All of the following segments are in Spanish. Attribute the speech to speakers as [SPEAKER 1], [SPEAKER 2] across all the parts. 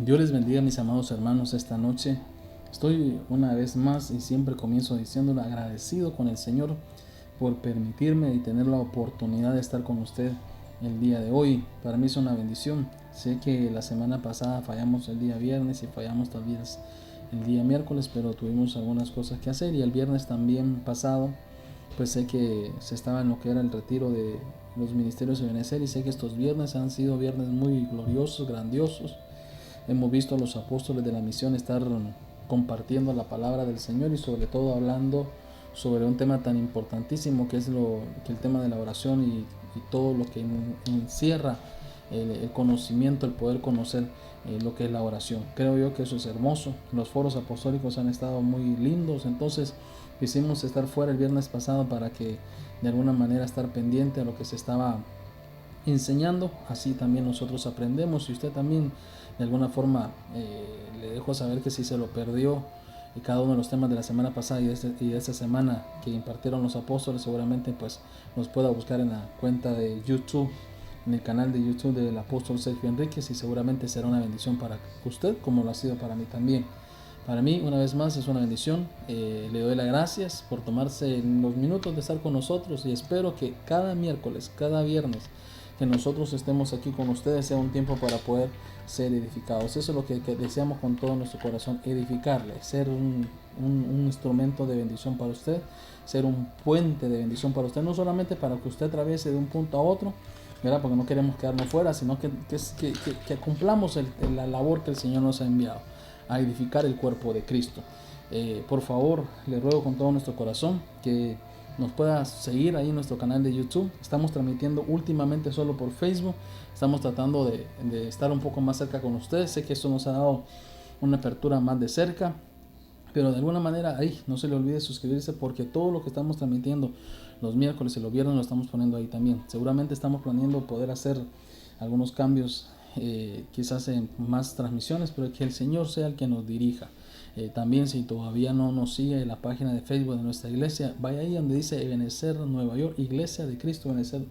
[SPEAKER 1] Dios les bendiga, mis amados hermanos, esta noche. Estoy una vez más y siempre comienzo diciéndole agradecido con el Señor por permitirme y tener la oportunidad de estar con usted el día de hoy. Para mí es una bendición. Sé que la semana pasada fallamos el día viernes y fallamos también el día miércoles, pero tuvimos algunas cosas que hacer, y el viernes también pasado pues sé que se estaba en lo que era el retiro de los ministerios de Benecer, y sé que estos viernes han sido viernes muy gloriosos, grandiosos. Hemos visto a los apóstoles de la misión estar compartiendo la palabra del Señor, y sobre todo hablando sobre un tema tan importantísimo que es el tema de la oración, y todo lo que encierra el conocimiento, el poder conocer lo que es la oración. Creo yo que eso es hermoso. Los foros apostólicos han estado muy lindos, entonces quisimos estar fuera el viernes pasado para que de alguna manera estar pendiente a lo que se estaba enseñando. Así también nosotros aprendemos, y usted también de alguna forma le dejo saber que si se lo perdió cada uno de los temas de la semana pasada y de esta semana que impartieron los apóstoles, seguramente pues nos pueda buscar en la cuenta de YouTube, en el canal de YouTube del apóstol Sergio Enríquez, y seguramente será una bendición para usted como lo ha sido para mí también. Para mí, una vez más, es una bendición. Le doy las gracias por tomarse los minutos de estar con nosotros, y espero que cada miércoles, cada viernes que nosotros estemos aquí con ustedes sea un tiempo para poder ser edificados. Eso es lo que deseamos con todo nuestro corazón: edificarle, ser un instrumento de bendición para usted, ser un puente de bendición para usted, no solamente para que usted atraviese de un punto a otro, ¿verdad? Porque no queremos quedarnos fuera, sino que cumplamos la labor que el Señor nos ha enviado, a edificar el cuerpo de Cristo. Por favor, le ruego con todo nuestro corazón que nos pueda seguir ahí en nuestro canal de YouTube. Estamos transmitiendo últimamente solo por Facebook. Estamos tratando de estar un poco más cerca con ustedes. Sé que esto nos ha dado una apertura más de cerca, pero de alguna manera ahí no se le olvide suscribirse, porque todo lo que estamos transmitiendo los miércoles y los viernes lo estamos poniendo ahí también. Seguramente estamos planeando poder hacer algunos cambios, quizás en más transmisiones, pero que el Señor sea el que nos dirija. También, si todavía no nos sigue en la página de Facebook de nuestra iglesia, vaya ahí donde dice Ebenecer Nueva York, Iglesia de Cristo Ebenecer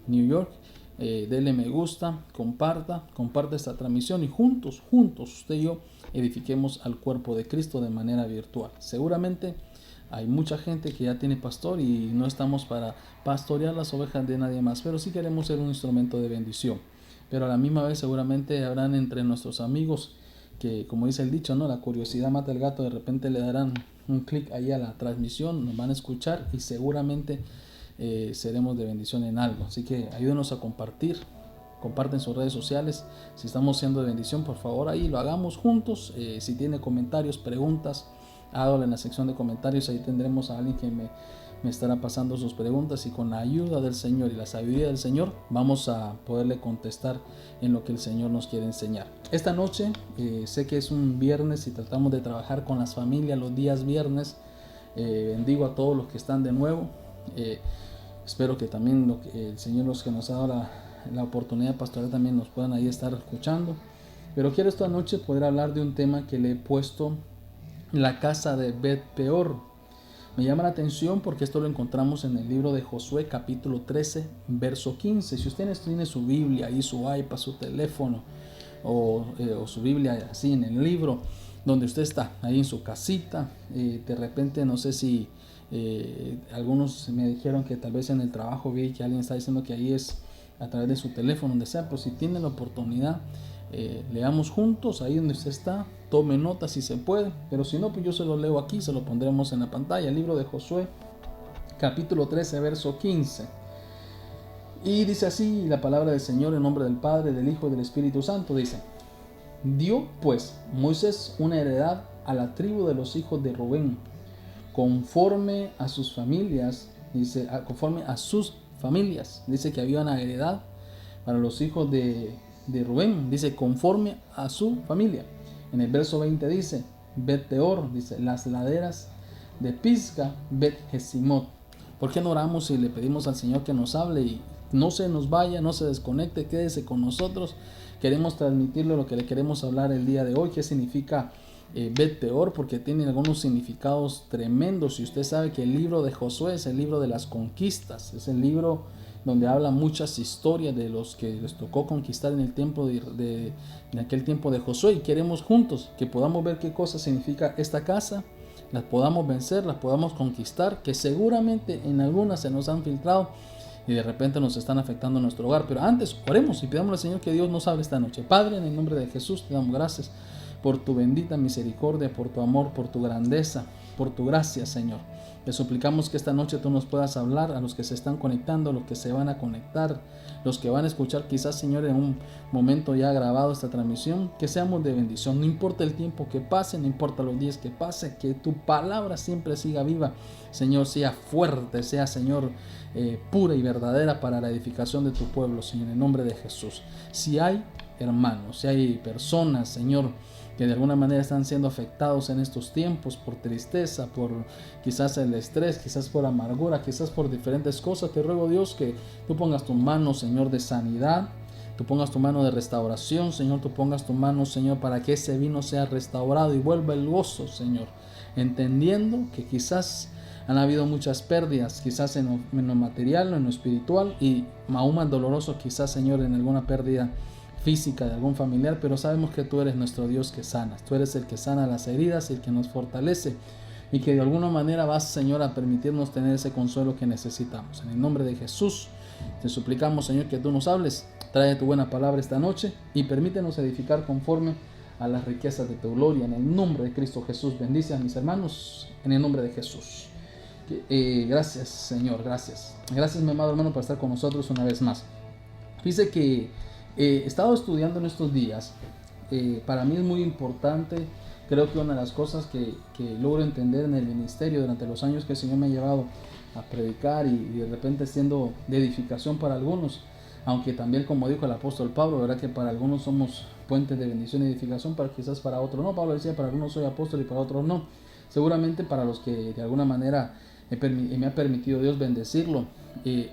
[SPEAKER 1] New York. Dele me gusta, comparte esta transmisión, y juntos, usted y yo edifiquemos al cuerpo de Cristo de manera virtual. Seguramente hay mucha gente que ya tiene pastor y no estamos para pastorear las ovejas de nadie más, pero sí queremos ser un instrumento de bendición. Pero a la misma vez seguramente habrán entre nuestros amigos que, como dice el dicho, ¿no? La curiosidad mata al gato. De repente le darán un clic ahí a la transmisión, nos van a escuchar, y seguramente seremos de bendición en algo. Así que ayúdenos a compartir. Comparten sus redes sociales. Si estamos siendo de bendición, por favor, ahí lo hagamos juntos. Si tiene comentarios, preguntas, hágalo en la sección de comentarios. Ahí tendremos a alguien que me estará pasando sus preguntas, y con la ayuda del Señor y la sabiduría del Señor vamos a poderle contestar en lo que el Señor nos quiere enseñar. Esta noche sé que es un viernes y tratamos de trabajar con las familias los días viernes. Bendigo a todos los que están de nuevo. Espero que también el Señor, los que nos ha dado la oportunidad de pastorear, también nos puedan ahí estar escuchando. Pero quiero esta noche poder hablar de un tema que le he puesto: la casa de Bet Peor. Me llama la atención porque esto lo encontramos en el libro de Josué, capítulo 13, verso 15. Si usted tiene su Biblia ahí, su iPad, su teléfono, o su Biblia así en el libro donde usted está, ahí en su casita, de repente, no sé si algunos me dijeron que tal vez en el trabajo vi que alguien está diciendo que ahí es a través de su teléfono, donde sea, pero si tiene la oportunidad, leamos juntos ahí donde usted está, tome nota si se puede, pero si no, pues yo se lo leo aquí, se lo pondremos en la pantalla. El libro de Josué, capítulo 13, verso 15. Y dice así la palabra del Señor, en nombre del Padre, del Hijo y del Espíritu Santo. Dice: dio pues Moisés una heredad a la tribu de los hijos de Rubén, conforme a sus familias. Dice, conforme a sus familias. Dice que había una heredad para los hijos de Rubén. Dice, conforme a su familia. En el verso 20 dice, Bet Peor, dice, las laderas de Pisga, Bet Jesimot. ¿Por qué no oramos y le pedimos al Señor que nos hable y no se nos vaya, no se desconecte, quédese con nosotros? Queremos transmitirle lo que le queremos hablar el día de hoy. ¿Qué significa Bet Peor? Porque tiene algunos significados tremendos. Y usted sabe que el libro de Josué es el libro de las conquistas, es el libro donde habla muchas historias de los que les tocó conquistar en el tiempo en aquel tiempo de Josué, y queremos juntos que podamos ver qué cosa significa esta casa, las podamos vencer, las podamos conquistar, que seguramente en algunas se nos han filtrado y de repente nos están afectando nuestro hogar. Pero antes oremos y pidamos al Señor que Dios nos hable esta noche. Padre, en el nombre de Jesús te damos gracias por tu bendita misericordia, por tu amor, por tu grandeza, por tu gracia, Señor. Te suplicamos que esta noche tú nos puedas hablar a los que se están conectando, a los que se van a conectar, los que van a escuchar quizás, Señor, en un momento ya grabado esta transmisión, que seamos de bendición. No importa el tiempo que pase, no importa los días que pase, que tu palabra siempre siga viva, Señor, sea fuerte, sea, Señor, pura y verdadera para la edificación de tu pueblo, Señor, en el nombre de Jesús. Si hay hermanos, si hay personas, Señor, que de alguna manera están siendo afectados en estos tiempos por tristeza, por quizás el estrés, quizás por amargura, quizás por diferentes cosas, te ruego, Dios, que tú pongas tu mano, Señor, de sanidad, tú pongas tu mano de restauración, Señor, tú pongas tu mano, Señor, para que ese vino sea restaurado y vuelva el gozo, Señor, entendiendo que quizás han habido muchas pérdidas, quizás en lo material, en lo espiritual, y aún más doloroso quizás, Señor, en alguna pérdida física de algún familiar, pero sabemos que tú eres nuestro Dios que sanas, tú eres el que sana las heridas y el que nos fortalece, y que de alguna manera vas, Señor, a permitirnos tener ese consuelo que necesitamos. En el nombre de Jesús te suplicamos, Señor, que tú nos hables, trae tu buena palabra esta noche y permítenos edificar conforme a las riquezas de tu gloria. En el nombre de Cristo Jesús, bendice a mis hermanos, en el nombre de Jesús. Gracias, Señor, gracias. Gracias, mi amado hermano, por estar con nosotros una vez más. Dice que he estado estudiando en estos días. Para mí es muy importante. Creo que una de las cosas que logro entender en el ministerio durante los años que el Señor me ha llevado a predicar y de repente siendo de edificación para algunos, aunque también, como dijo el apóstol Pablo, ¿verdad?, que para algunos somos puentes de bendición y edificación, pero quizás para otros no. Pablo decía, para algunos soy apóstol y para otros no. Seguramente para los que de alguna manera me ha permitido Dios bendecirlo.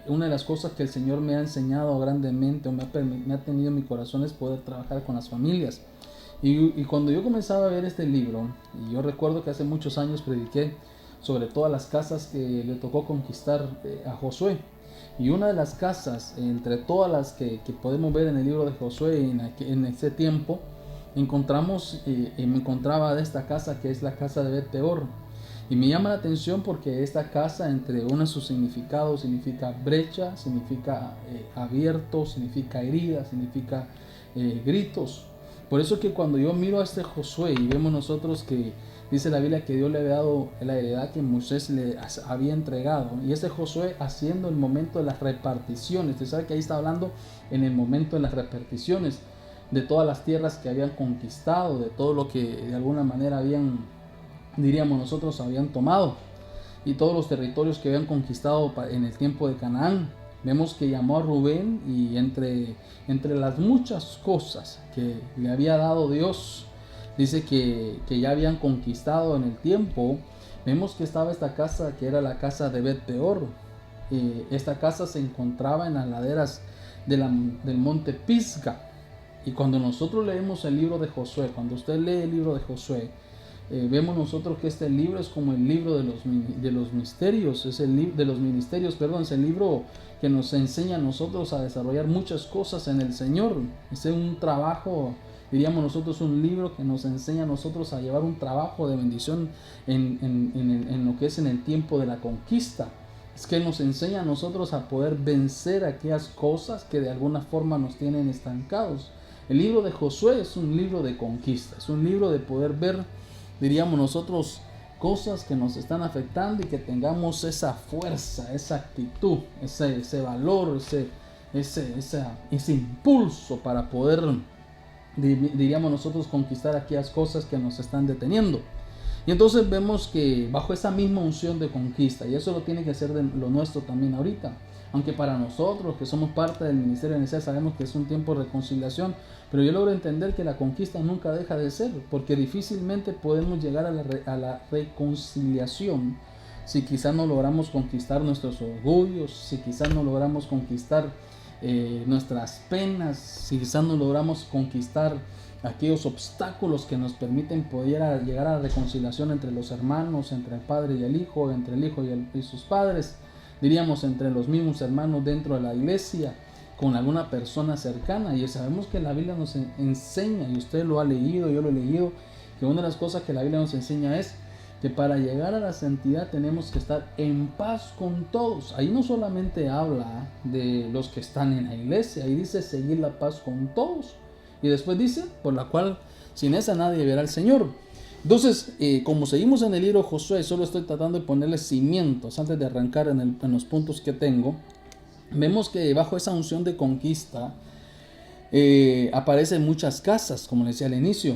[SPEAKER 1] Una de las cosas que el Señor me ha enseñado grandemente, o me ha tenido en mi corazón, es poder trabajar con las familias. Y cuando yo comenzaba a ver este libro, y yo recuerdo que hace muchos años prediqué sobre todas las casas que le tocó conquistar a Josué. Y una de las casas, entre todas las que podemos ver en el libro de Josué en ese tiempo, me encontraba de esta casa, que es la casa de Bet-peor. Y me llama la atención porque esta casa, entre uno de sus significados, significa brecha, significa abierto, significa herida, significa gritos. Por eso que cuando yo miro a este Josué y vemos nosotros que dice la Biblia que Dios le había dado la heredad que Moisés le había entregado, y este Josué haciendo el momento de las reparticiones, usted sabe que ahí está hablando en el momento de las reparticiones de todas las tierras que habían conquistado, de todo lo que de alguna manera habían, diríamos nosotros, habían tomado, y todos los territorios que habían conquistado en el tiempo de Canaán. Vemos que llamó a Rubén, y entre las muchas cosas que le había dado Dios, dice que ya habían conquistado en el tiempo. Vemos que estaba esta casa, que era la casa de Bet-peor. Esta casa se encontraba en las laderas del monte Pisga. Y cuando nosotros leemos el libro de Josué, cuando usted lee el libro de Josué, vemos nosotros que este libro es como el libro de los misterios, es el libro de los ministerios, perdón, es el libro que nos enseña a nosotros a desarrollar muchas cosas en el Señor. Es un trabajo, diríamos nosotros, un libro que nos enseña a nosotros a llevar un trabajo de bendición en lo que es en el tiempo de la conquista. Es que nos enseña a nosotros a poder vencer aquellas cosas que de alguna forma nos tienen estancados. El libro de Josué es un libro de conquista, es un libro de poder ver, diríamos nosotros, cosas que nos están afectando, y que tengamos esa fuerza, esa actitud, ese valor, ese impulso para poder, diríamos nosotros, conquistar aquellas cosas que nos están deteniendo. Y entonces vemos que bajo esa misma unción de conquista, y eso lo tiene que ser de lo nuestro también ahorita, aunque para nosotros que somos parte del ministerio de Necesidad sabemos que es un tiempo de reconciliación, pero yo logro entender que la conquista nunca deja de ser, porque difícilmente podemos llegar a la reconciliación si quizás no logramos conquistar nuestros orgullos, si quizás no logramos conquistar nuestras penas, si quizás no logramos conquistar aquellos obstáculos que nos permiten poder llegar a la reconciliación entre los hermanos, entre el padre y el hijo, entre el hijo y sus padres. diríamos, entre los mismos hermanos dentro de la iglesia, con alguna persona cercana. Y sabemos que la Biblia nos enseña, y usted lo ha leído, yo lo he leído, que una de las cosas que la Biblia nos enseña es que para llegar a la santidad tenemos que estar en paz con todos. Ahí no solamente habla de los que están en la iglesia, ahí dice seguir la paz con todos. Y después dice, por la cual sin esa nadie verá al Señor. Entonces, como seguimos en el libro de Josué, solo estoy tratando de ponerle cimientos antes de arrancar en los puntos que tengo. Vemos que bajo esa unción de conquista aparecen muchas casas, como les decía al inicio,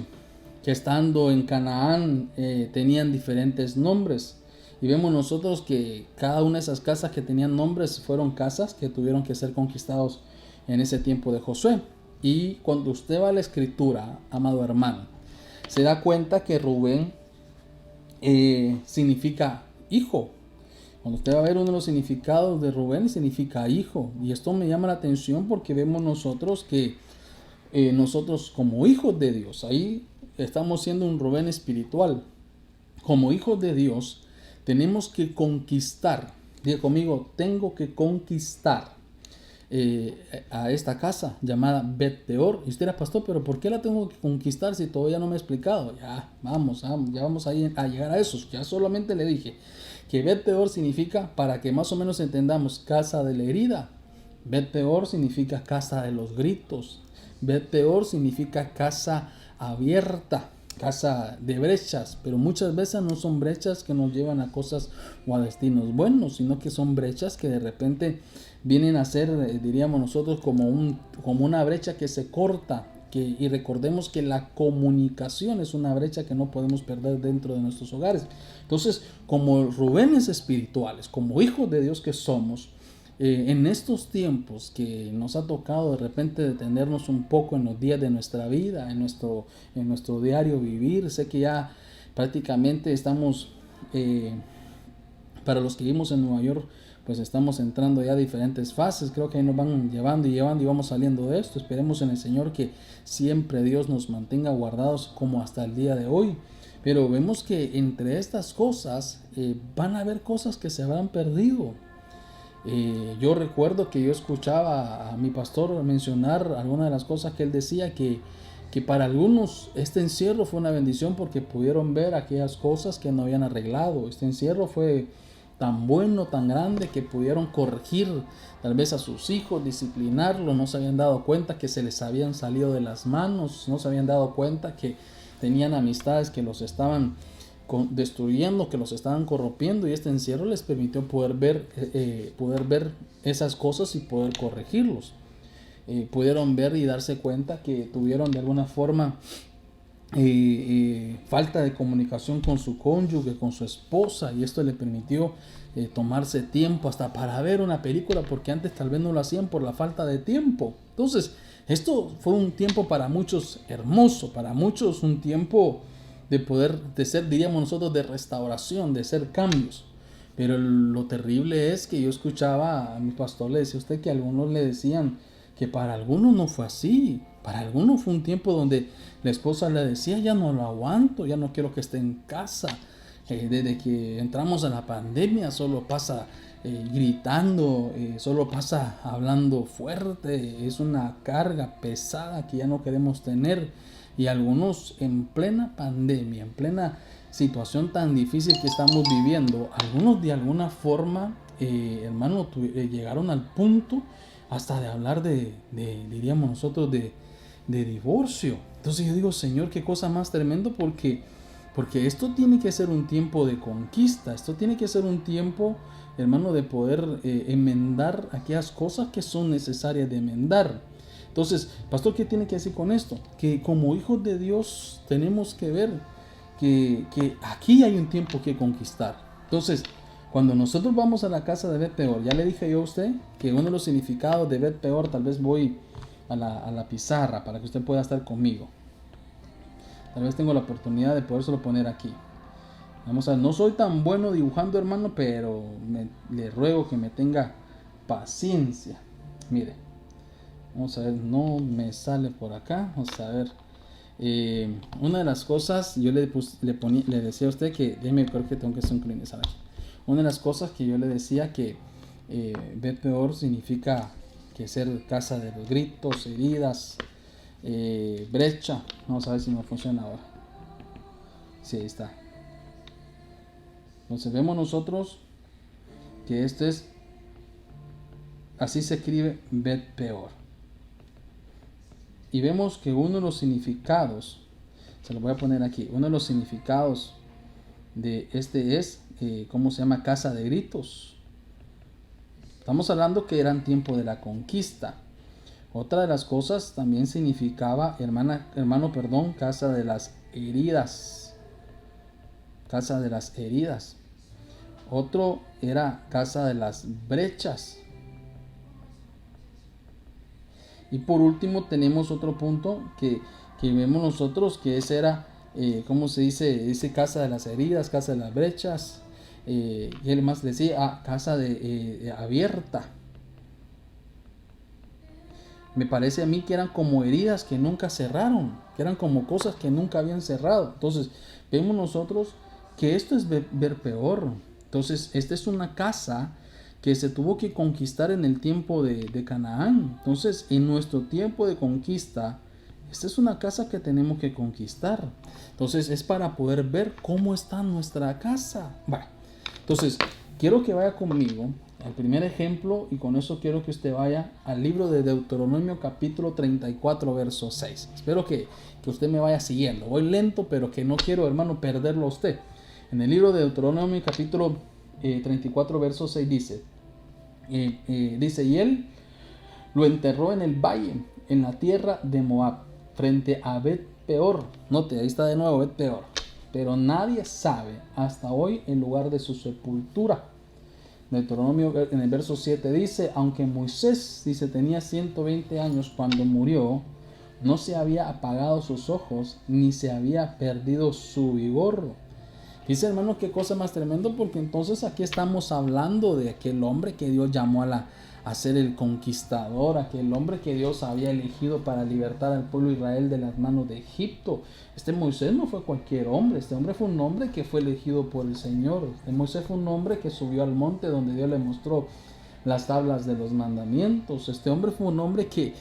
[SPEAKER 1] que estando en Canaán tenían diferentes nombres. Y vemos nosotros que cada una de esas casas que tenían nombres fueron casas que tuvieron que ser conquistados en ese tiempo de Josué. Y cuando usted va a la escritura, amado hermano, se da cuenta que Rubén significa hijo. Cuando usted va a ver uno de los significados de Rubén, significa hijo. Y esto me llama la atención porque vemos nosotros que nosotros como hijos de Dios, ahí estamos siendo un Rubén espiritual. Como hijos de Dios, tenemos que conquistar. Diga conmigo, tengo que conquistar a esta casa llamada Bet Peor. Y usted era pastor, pero ¿por qué la tengo que conquistar si todavía no me he explicado? Ya vamos a llegar a eso. Ya solamente le dije que Bet Peor significa, para que más o menos entendamos, casa de la herida. Bet Peor significa casa de los gritos. Bet Peor significa casa abierta, casa de brechas, pero muchas veces no son brechas que nos llevan a cosas o a destinos buenos, sino que son brechas que de repente vienen a ser, diríamos nosotros, como una brecha que se corta. Y recordemos que la comunicación es una brecha que no podemos perder dentro de nuestros hogares. Entonces, como Rubénes espirituales, como hijos de Dios que somos, en estos tiempos que nos ha tocado de repente detenernos un poco en los días de nuestra vida, en nuestro diario vivir, sé que ya prácticamente estamos, para los que vivimos en Nueva York, pues estamos entrando ya a diferentes fases. Creo que ahí nos van llevando y vamos saliendo de esto. Esperemos en el Señor que siempre Dios nos mantenga guardados como hasta el día de hoy. Pero vemos que entre estas cosas van a haber cosas que se habrán perdido. Yo recuerdo que yo escuchaba a mi pastor mencionar algunas de las cosas que él decía, que para algunos este encierro fue una bendición porque pudieron ver aquellas cosas que no habían arreglado. Este encierro fue tan bueno, tan grande, que pudieron corregir tal vez a sus hijos, disciplinarlos. No se habían dado cuenta que se les habían salido de las manos, no se habían dado cuenta que tenían amistades que los estaban destruyendo, que los estaban corrompiendo, y este encierro les permitió poder ver esas cosas y poder corregirlos. Pudieron ver y darse cuenta que tuvieron de alguna forma falta de comunicación con su cónyuge, con su esposa, y esto le permitió tomarse tiempo hasta para ver una película, porque antes tal vez no lo hacían por la falta de tiempo. Entonces, esto fue un tiempo para muchos hermoso, para muchos un tiempo de ser, diríamos nosotros, de restauración, de hacer cambios. Pero lo terrible es que yo escuchaba a mi pastor, le decía a usted que algunos le decían que para algunos no fue así. Para algunos fue un tiempo donde la esposa le decía, ya no lo aguanto, ya no quiero que esté en casa. Desde que entramos a la pandemia solo pasa gritando, solo pasa hablando fuerte, es una carga pesada que ya no queremos tener. Y algunos en plena pandemia, en plena situación tan difícil que estamos viviendo, algunos de alguna forma, hermano, llegaron al punto hasta de hablar diríamos nosotros, de divorcio. Entonces yo digo, Señor, qué cosa más tremendo, porque esto tiene que ser un tiempo de conquista, esto tiene que ser un tiempo, hermano, de poder enmendar aquellas cosas que son necesarias de enmendar. Entonces, pastor, ¿qué tiene que decir con esto? Que como hijos de Dios tenemos que ver que aquí hay un tiempo que conquistar. Entonces, cuando nosotros vamos a la casa de Bet Peor, ya le dije yo a usted que uno de los significados de Bet Peor, tal vez voy a la pizarra para que usted pueda estar conmigo. Tal vez tengo la oportunidad de podérselo poner aquí. Vamos a ver, no soy tan bueno dibujando, hermano, pero le ruego que me tenga paciencia. Mire, vamos a ver, no me sale por acá. Vamos a ver. Una de las cosas, yo le decía a usted que, déjeme ver que tengo que sincronizar aquí. Una de las cosas que yo le decía que Bet Peor significa que ser casa de los gritos, heridas, brecha. Vamos a ver si me funciona ahora. Sí, ahí está. Entonces vemos nosotros que esto es, así se escribe Bet Peor. Y vemos que uno de los significados, se lo voy a poner aquí, uno de los significados de este es, ¿cómo se llama? Casa de gritos. Estamos hablando que eran tiempo de la conquista. Otra de las cosas también significaba, casa de las heridas. Casa de las heridas. Otro era casa de las brechas. Y por último tenemos otro punto que vemos nosotros, que ese era, ¿cómo se dice? Ese casa de las heridas, casa de las brechas. Y él más decía, casa de abierta. Me parece a mí que eran como heridas que nunca cerraron, que eran como cosas que nunca habían cerrado. Entonces, vemos nosotros que esto es ver peor. Entonces, esta es una casa que se tuvo que conquistar en el tiempo de Canaán. Entonces, en nuestro tiempo de conquista, esta es una casa que tenemos que conquistar. Entonces, es para poder ver cómo está nuestra casa. Bueno, entonces, quiero que vaya conmigo al primer ejemplo, y con eso quiero que usted vaya al libro de Deuteronomio capítulo 34, verso 6. Espero que usted me vaya siguiendo. Voy lento, pero que no quiero, hermano, perderlo a usted. En el libro de Deuteronomio capítulo 34, verso 6 dice, y él lo enterró en el valle, en la tierra de Moab, frente a Bet Peor. Note, ahí está de nuevo Bet Peor. Pero nadie sabe hasta hoy el lugar de su sepultura. Deuteronomio en el verso 7 dice, aunque Moisés, dice, tenía 120 años cuando murió, no se había apagado sus ojos, ni se había perdido su vigor. Dice, hermano, qué cosa más tremendo, porque entonces aquí estamos hablando de aquel hombre que Dios llamó a ser el conquistador, aquel hombre que Dios había elegido para libertar al pueblo de Israel de las manos de Egipto. Este Moisés no fue cualquier hombre, este hombre fue un hombre que fue elegido por el Señor. Este Moisés fue un hombre que subió al monte donde Dios le mostró las tablas de los mandamientos. Este hombre fue un hombre que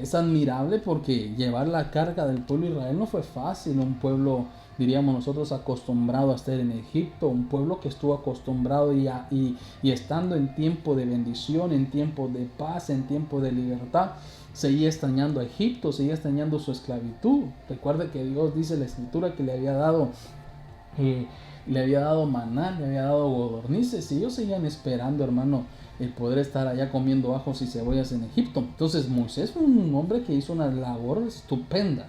[SPEAKER 1] es admirable, porque llevar la carga del pueblo de Israel no fue fácil. Un pueblo, diríamos nosotros, acostumbrado a estar en Egipto, un pueblo que estuvo acostumbrado y estando en tiempo de bendición, en tiempo de paz, en tiempo de libertad, seguía extrañando a Egipto, seguía extrañando su esclavitud. Recuerde que Dios dice en la escritura que le había dado maná, le había dado codornices, y ellos seguían esperando, hermano, el poder estar allá comiendo ajos y cebollas en Egipto. Entonces Moisés fue un hombre que hizo una labor estupenda.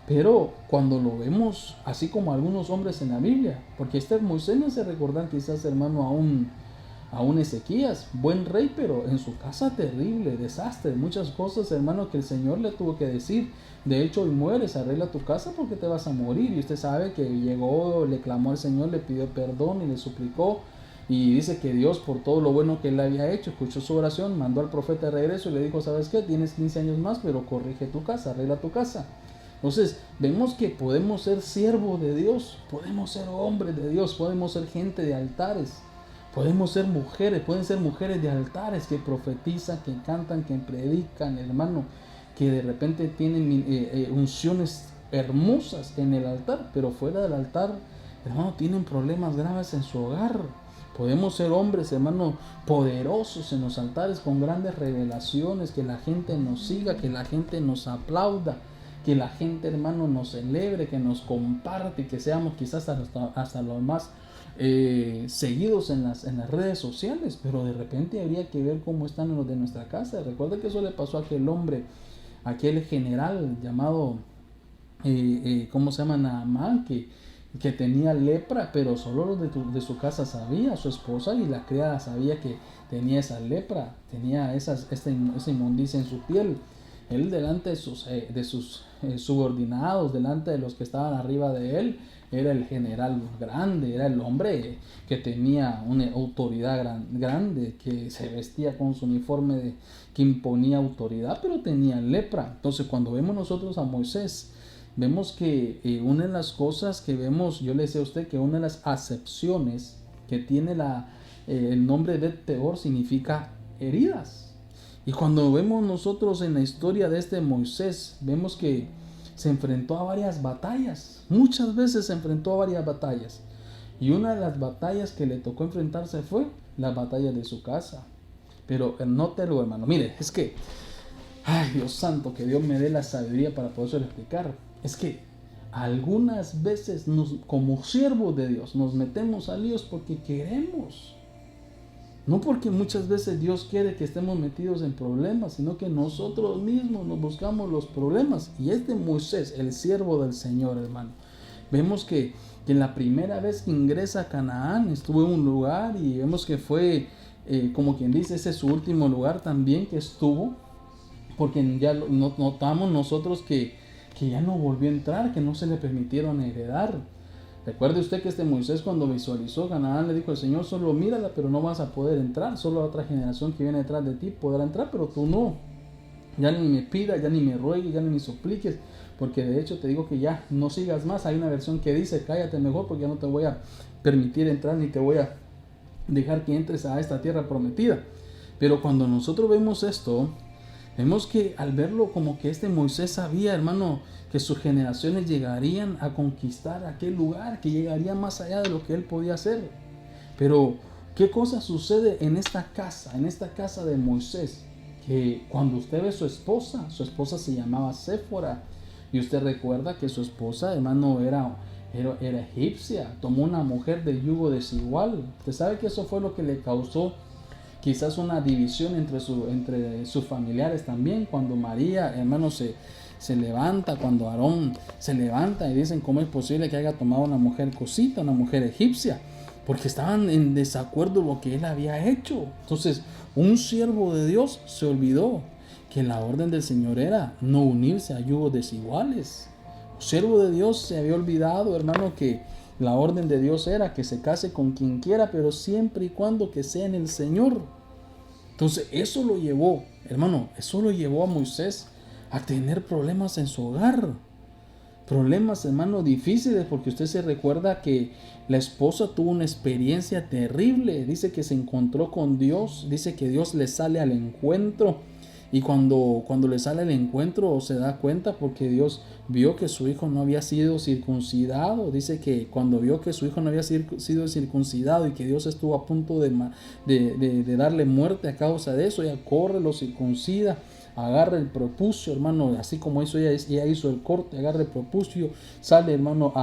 [SPEAKER 1] Pero cuando lo vemos así como algunos hombres en la Biblia, porque este Moisés me hace recordar quizás, hermano, a un Ezequías, buen rey, pero en su casa terrible, desastre, muchas cosas, hermano, que el Señor le tuvo que decir. De hecho, hoy mueres, arregla tu casa porque te vas a morir. Y usted sabe que llegó, le clamó al Señor, le pidió perdón y le suplicó. Y dice que Dios, por todo lo bueno que él había hecho, escuchó su oración, mandó al profeta de regreso y le dijo, ¿sabes qué? Tienes 15 años más, pero corrige tu casa, arregla tu casa. Entonces, vemos que podemos ser siervos de Dios, podemos ser hombres de Dios, podemos ser gente de altares, podemos ser mujeres, pueden ser mujeres de altares que profetizan, que cantan, que predican, hermano, que de repente tienen unciones hermosas en el altar, pero fuera del altar, hermano, tienen problemas graves en su hogar. Podemos ser hombres, hermano, poderosos en los altares, con grandes revelaciones, que la gente nos siga, que la gente nos aplauda, que la gente, hermano, nos celebre, que nos comparte, que seamos quizás hasta los más seguidos en las redes sociales. Pero de repente habría que ver cómo están los de nuestra casa. Recuerda que eso le pasó a aquel hombre, aquel general llamado, ¿cómo se llama? Naamán, que tenía lepra, pero solo los de su casa sabía, su esposa y la criada sabía que tenía esa lepra, tenía esa inmundicia en su piel. Él, delante de sus subordinados, delante de los que estaban arriba de él, era el general grande, era el hombre que tenía una autoridad grande, que se vestía con su uniforme que imponía autoridad, pero tenía lepra. Entonces, cuando vemos nosotros a Moisés, vemos que una de las cosas que vemos, yo le decía a usted que una de las acepciones que tiene el nombre Bet Peor significa heridas. Y cuando vemos nosotros en la historia de este Moisés, vemos que se enfrentó a varias batallas. Muchas veces se enfrentó a varias batallas. Y una de las batallas que le tocó enfrentarse fue la batalla de su casa. Pero nótelo, hermano. Mire, es que, ay, Dios santo, que Dios me dé la sabiduría para poderlo explicar. Es que algunas veces como siervos de Dios nos metemos a líos porque queremos. No porque muchas veces Dios quiere que estemos metidos en problemas, sino que nosotros mismos nos buscamos los problemas. Y este Moisés, el siervo del Señor, hermano, vemos que en la primera vez que ingresa a Canaán estuvo en un lugar y vemos que fue, como quien dice, ese es su último lugar también que estuvo, porque ya notamos nosotros que ya no volvió a entrar, que no se le permitieron heredar. Recuerde usted que este Moisés, cuando visualizó Canaán, le dijo al Señor: solo mírala, pero no vas a poder entrar, solo la otra generación que viene detrás de ti podrá entrar, pero tú no. Ya ni me pidas, ya ni me ruegues, ya ni me supliques, porque de hecho te digo que ya no sigas más. Hay una versión que dice: cállate mejor, porque ya no te voy a permitir entrar, ni te voy a dejar que entres a esta tierra prometida. Pero cuando nosotros vemos esto, vemos que al verlo, como que este Moisés sabía, hermano, que sus generaciones llegarían a conquistar aquel lugar, que llegaría más allá de lo que él podía hacer. Pero, ¿qué cosa sucede en esta casa de Moisés? Que cuando usted ve su esposa se llamaba Séfora, y usted recuerda que su esposa, hermano, era egipcia, tomó una mujer de yugo desigual. Usted sabe que eso fue lo que le causó quizás una división entre sus familiares también, cuando María, hermano, se levanta, cuando Aarón se levanta y dicen: ¿cómo es posible que haya tomado una mujer cosita, una mujer egipcia? Porque estaban en desacuerdo lo que él había hecho. Entonces, un siervo de Dios se olvidó que la orden del Señor era no unirse a yugos desiguales. Un siervo de Dios se había olvidado, hermano, que la orden de Dios era que se case con quien quiera, pero siempre y cuando que sea en el Señor. Entonces eso lo llevó, hermano, eso lo llevó a Moisés a tener problemas en su hogar. Problemas, hermano, difíciles, porque usted se recuerda que la esposa tuvo una experiencia terrible. Dice que se encontró con Dios, dice que Dios le sale al encuentro. Y cuando le sale al encuentro se da cuenta, porque Dios vio que su hijo no había sido circuncidado. Dice que cuando vio que su hijo no había sido circuncidado y que Dios estuvo a punto de darle muerte a causa de eso, ella corre, lo circuncida, agarra el prepucio, hermano, así como hizo ella hizo el corte, agarra el prepucio, sale, hermano,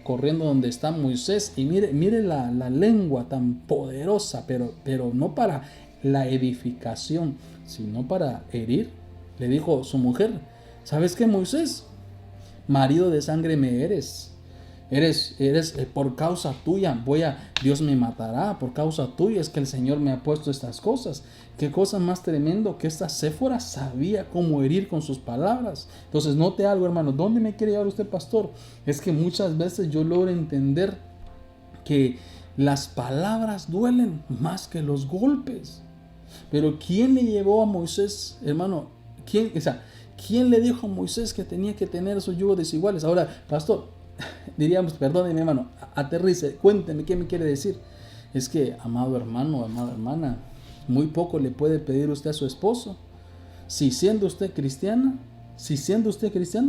[SPEAKER 1] corriendo donde está Moisés. Y mire la lengua tan poderosa, pero no para la edificación, sino para herir. Le dijo su mujer: ¿sabes qué, Moisés? Marido de sangre me eres por causa tuya, Dios me matará, por causa tuya es que el Señor me ha puesto estas cosas. Qué cosa más tremendo, que esta Séfora sabía cómo herir con sus palabras. Entonces, note algo, hermano. ¿Dónde me quiere llevar usted, pastor? Es que muchas veces yo logro entender que las palabras duelen más que los golpes. Pero ¿quién le llevó a Moisés, hermano? ¿Quién le dijo a Moisés que tenía que tener esos yugos desiguales? Ahora, pastor, diríamos, perdóneme, hermano, aterrice, cuénteme qué me quiere decir. Es que, amado hermano, amada hermana, muy poco le puede pedir usted a su esposo. Si siendo usted cristiano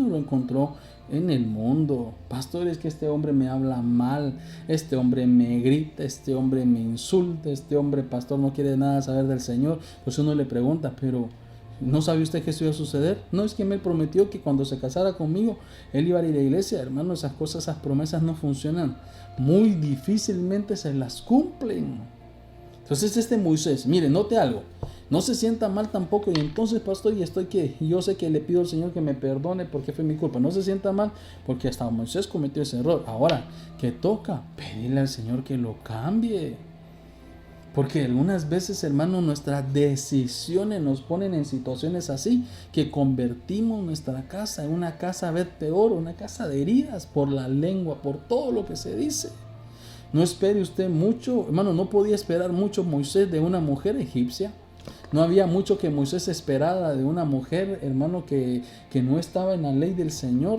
[SPEAKER 1] lo encontró en el mundo. Pastor, es que este hombre me habla mal, este hombre me grita, este hombre me insulta, este hombre, pastor, no quiere nada saber del Señor. Pues uno le pregunta: pero ¿no sabe usted que eso iba a suceder? No, es que me prometió que cuando se casara conmigo él iba a ir a la iglesia. Hermano, esas cosas, esas promesas no funcionan. Muy difícilmente se las cumplen. Entonces este Moisés, mire, note algo, no se sienta mal tampoco. Y entonces, pastor, yo sé que le pido al Señor que me perdone porque fue mi culpa. No se sienta mal, porque hasta Moisés cometió ese error. Ahora, ¿qué toca? Pedirle al Señor que lo cambie. Porque algunas veces, hermano, nuestras decisiones nos ponen en situaciones así, que convertimos nuestra casa en una casa peor, una casa de heridas por la lengua, por todo lo que se dice. No espere usted mucho, hermano. No podía esperar mucho Moisés de una mujer egipcia. No había mucho que Moisés esperara de una mujer, hermano, que no estaba en la ley del Señor.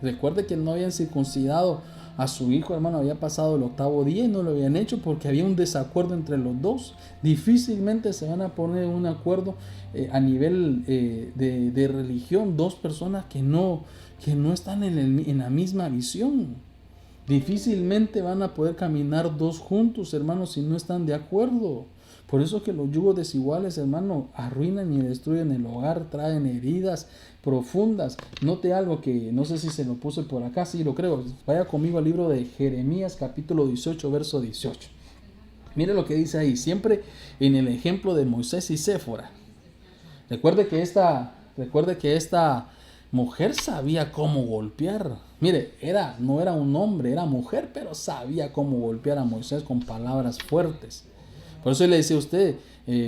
[SPEAKER 1] Recuerde que no habían circuncidado a su hijo, hermano, había pasado el 8º día y no lo habían hecho porque había un desacuerdo entre los dos. Difícilmente se van a poner en un acuerdo a nivel de religión, dos personas que no están en la misma visión. Difícilmente van a poder caminar dos juntos, hermanos, si no están de acuerdo. Por eso que los yugos desiguales, hermano, arruinan y destruyen el hogar, traen heridas profundas. Note algo que no sé si se lo puse por acá, sí lo creo. Vaya conmigo al libro de Jeremías, capítulo 18, verso 18. Mire lo que dice ahí, siempre en el ejemplo de Moisés y Séfora. Recuerde que esta mujer sabía cómo golpear. Mire, no era un hombre, era mujer, pero sabía cómo golpear a Moisés con palabras fuertes. Por eso le decía a usted,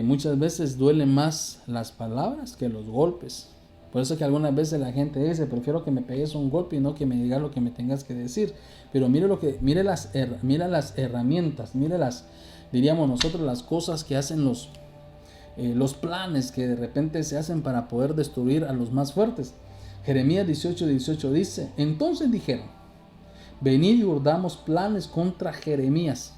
[SPEAKER 1] muchas veces duelen más las palabras que los golpes. Por eso que algunas veces la gente dice, prefiero que me pegues un golpe y no que me digas lo que me tengas que decir. Pero mire las herramientas, diríamos nosotros, las cosas que hacen los planes que de repente se hacen para poder destruir a los más fuertes. Jeremías 18 dice, entonces dijeron, venid y urdamos planes contra Jeremías.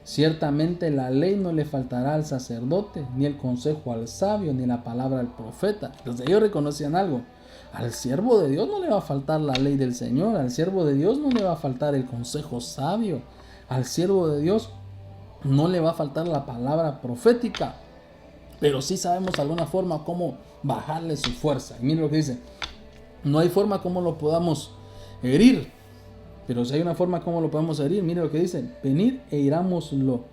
[SPEAKER 1] Ciertamente la ley no le faltará al sacerdote, ni el consejo al sabio, ni la palabra al profeta. Entonces ellos reconocían algo. Al siervo de Dios no le va a faltar la ley del Señor. Al siervo de Dios no le va a faltar el consejo sabio. Al siervo de Dios no le va a faltar la palabra profética. Pero sí sabemos de alguna forma cómo bajarle su fuerza. Y mire lo que dice. No hay forma como lo podamos herir. Pero si hay una forma como lo podemos herir, mire lo que dice, venid e hirámoslo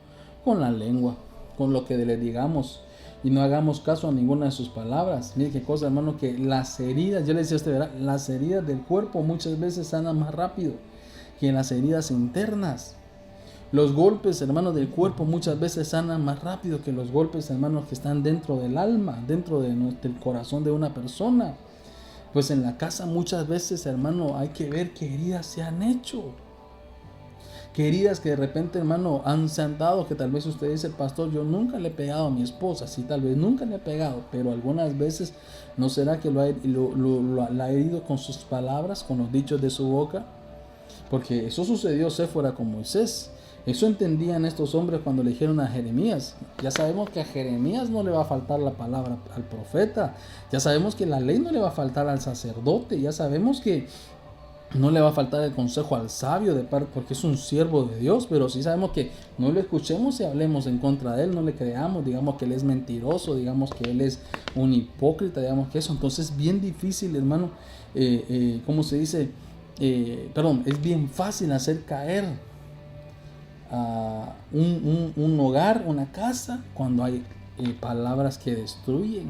[SPEAKER 1] con la lengua, con lo que le digamos, y no hagamos caso a ninguna de sus palabras. Mire qué cosa, hermano, que las heridas, yo le decía a usted, ¿verdad? Las heridas del cuerpo muchas veces sanan más rápido que las heridas internas. Los golpes, hermanos, del cuerpo muchas veces sanan más rápido que los golpes, hermanos, que están dentro del alma, dentro del corazón de una persona. Pues en la casa muchas veces, hermano, hay que ver qué heridas se han hecho. Qué heridas que de repente, hermano, se han dado, que tal vez usted dice, pastor, yo nunca le he pegado a mi esposa. Sí, tal vez nunca le he pegado, pero algunas veces, ¿no será que la ha herido con sus palabras, con los dichos de su boca? Porque eso sucedió Séfora con Moisés. Eso entendían estos hombres cuando le dijeron a Jeremías. Ya sabemos que a Jeremías no le va a faltar la palabra al profeta. Ya sabemos que la ley no le va a faltar al sacerdote. Ya sabemos que no le va a faltar el consejo al sabio porque es un siervo de Dios. Pero sí sabemos que no lo escuchemos y hablemos en contra de él. No le creamos, digamos que él es mentiroso, digamos que él es un hipócrita, digamos que eso. Entonces es bien difícil, hermano, ¿cómo se dice? Es bien fácil hacer caer a un hogar, una casa, cuando hay palabras que destruyen.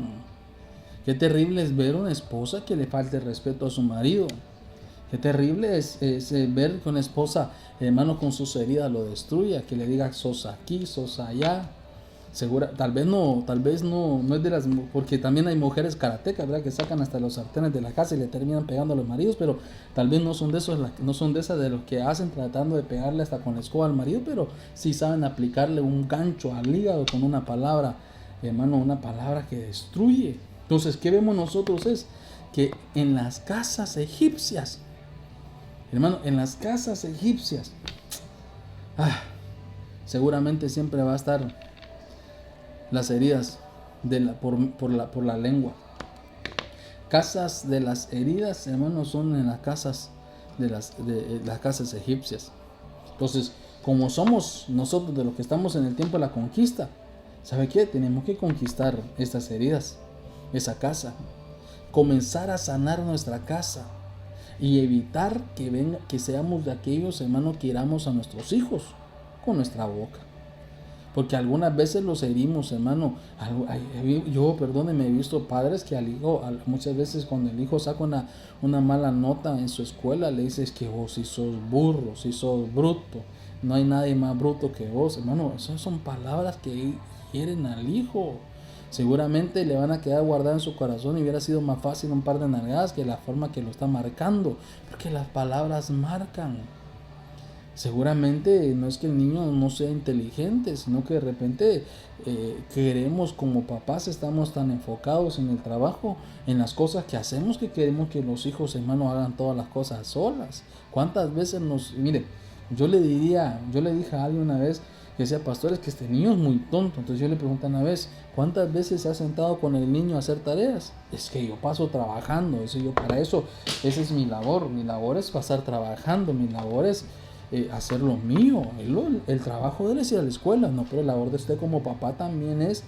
[SPEAKER 1] Qué terrible es ver una esposa que le falte respeto a su marido. Qué terrible es ver que una esposa, hermano, con sus heridas lo destruya, que le diga sos aquí, sos allá. Tal vez no es de las, porque también hay mujeres karatecas, ¿verdad?, que sacan hasta los sartenes de la casa y le terminan pegando a los maridos, pero tal vez no son de esas de los que hacen tratando de pegarle hasta con la escoba al marido, pero sí saben aplicarle un gancho al hígado con una palabra, hermano, una palabra que destruye. Entonces, ¿qué vemos nosotros? Es que en las casas egipcias, hermano, seguramente siempre va a estar las heridas por la lengua. Casas de las heridas, hermanos, son en las casas de las casas egipcias. Entonces, como somos nosotros de los que estamos en el tiempo de la conquista, ¿sabe qué? Tenemos que conquistar estas heridas, esa casa, comenzar a sanar nuestra casa y evitar que seamos de aquellos, hermanos, que hiramos a nuestros hijos con nuestra boca. Porque algunas veces los herimos, hermano. Yo, perdóneme, he visto padres que al hijo, muchas veces cuando el hijo saca una mala nota en su escuela, le dices que vos si sos burro, si sos bruto, no hay nadie más bruto que vos, hermano. Esas son palabras que hieren al hijo. Seguramente le van a quedar guardadas en su corazón y hubiera sido más fácil un par de nalgadas que la forma que lo está marcando. Porque las palabras marcan. Seguramente no es que el niño no sea inteligente, sino que de repente queremos como papás, estamos tan enfocados en el trabajo, en las cosas que hacemos, que queremos que los hijos, hermanos, hagan todas las cosas solas. ¿Cuántas veces mire, yo le dije a alguien una vez que decía, pastor, es que este niño es muy tonto? Entonces yo le pregunté una vez, ¿cuántas veces se ha sentado con el niño a hacer tareas? Es que yo paso trabajando, eso yo para eso, esa es mi labor es pasar trabajando, mi labor es hacer lo mío. El trabajo de él es ir a la escuela, no, pero la labor de usted como papá también es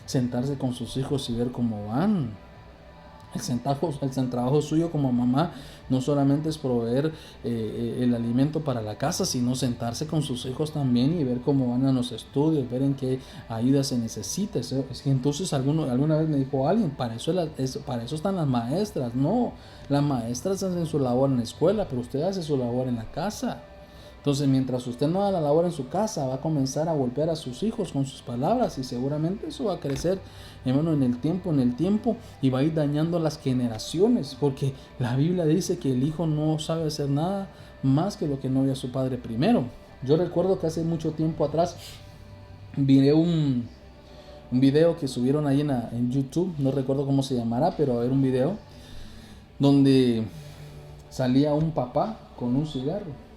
[SPEAKER 1] sentarse con sus hijos y ver cómo van. El trabajo suyo como mamá no solamente es proveer el alimento para la casa, sino sentarse con sus hijos también y ver cómo van a los estudios, ver en qué ayuda se necesita. Es que entonces alguna vez me dijo alguien, para eso están las maestras. No, las maestras hacen su labor en la escuela, pero usted hace su labor en la casa. Entonces, mientras usted no haga la labor en su casa, va a comenzar a golpear a sus hijos con sus palabras, y seguramente eso va a crecer, hermano, en el tiempo, y va a ir dañando las generaciones, porque la Biblia dice que el hijo no sabe hacer nada más que lo que no vio a su padre primero. Yo recuerdo que hace mucho tiempo atrás vi un video que subieron ahí en YouTube, no recuerdo cómo se llamará, pero era un video donde salía un papá con un cigarro.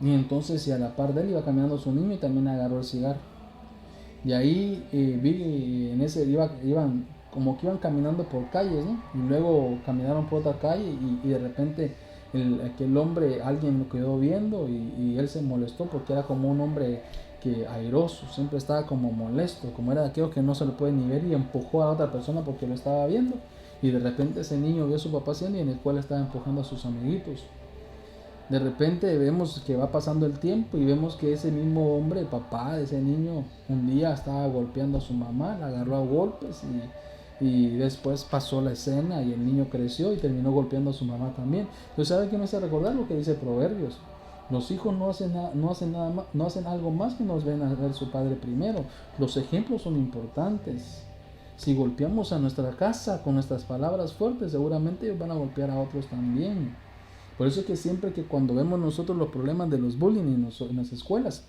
[SPEAKER 1] Y entonces, y a la par de él iba caminando su niño y también agarró el cigarro. Y ahí vi en ese iban como que iban caminando por calles, ¿no? Y luego caminaron por otra calle y de repente aquel hombre, alguien lo quedó viendo y él se molestó porque era como un hombre que airoso, siempre estaba como molesto, como era de aquellos que no se lo puede ni ver, y empujó a otra persona porque lo estaba viendo. Y de repente ese niño vio a su papá haciendo y en el cual estaba empujando a sus amiguitos. De repente vemos que va pasando el tiempo y vemos que ese mismo hombre, el papá de ese niño, un día estaba golpeando a su mamá, la agarró a golpes y después pasó la escena y el niño creció y terminó golpeando a su mamá también. Entonces, ¿sabe qué me hace recordar lo que dice Proverbios? Los hijos no hacen algo más que nos ven a ver su padre primero. Los ejemplos son importantes. Si golpeamos a nuestra casa con nuestras palabras fuertes, seguramente ellos van a golpear a otros también. Por eso es que siempre que cuando vemos nosotros los problemas de los bullying en las escuelas,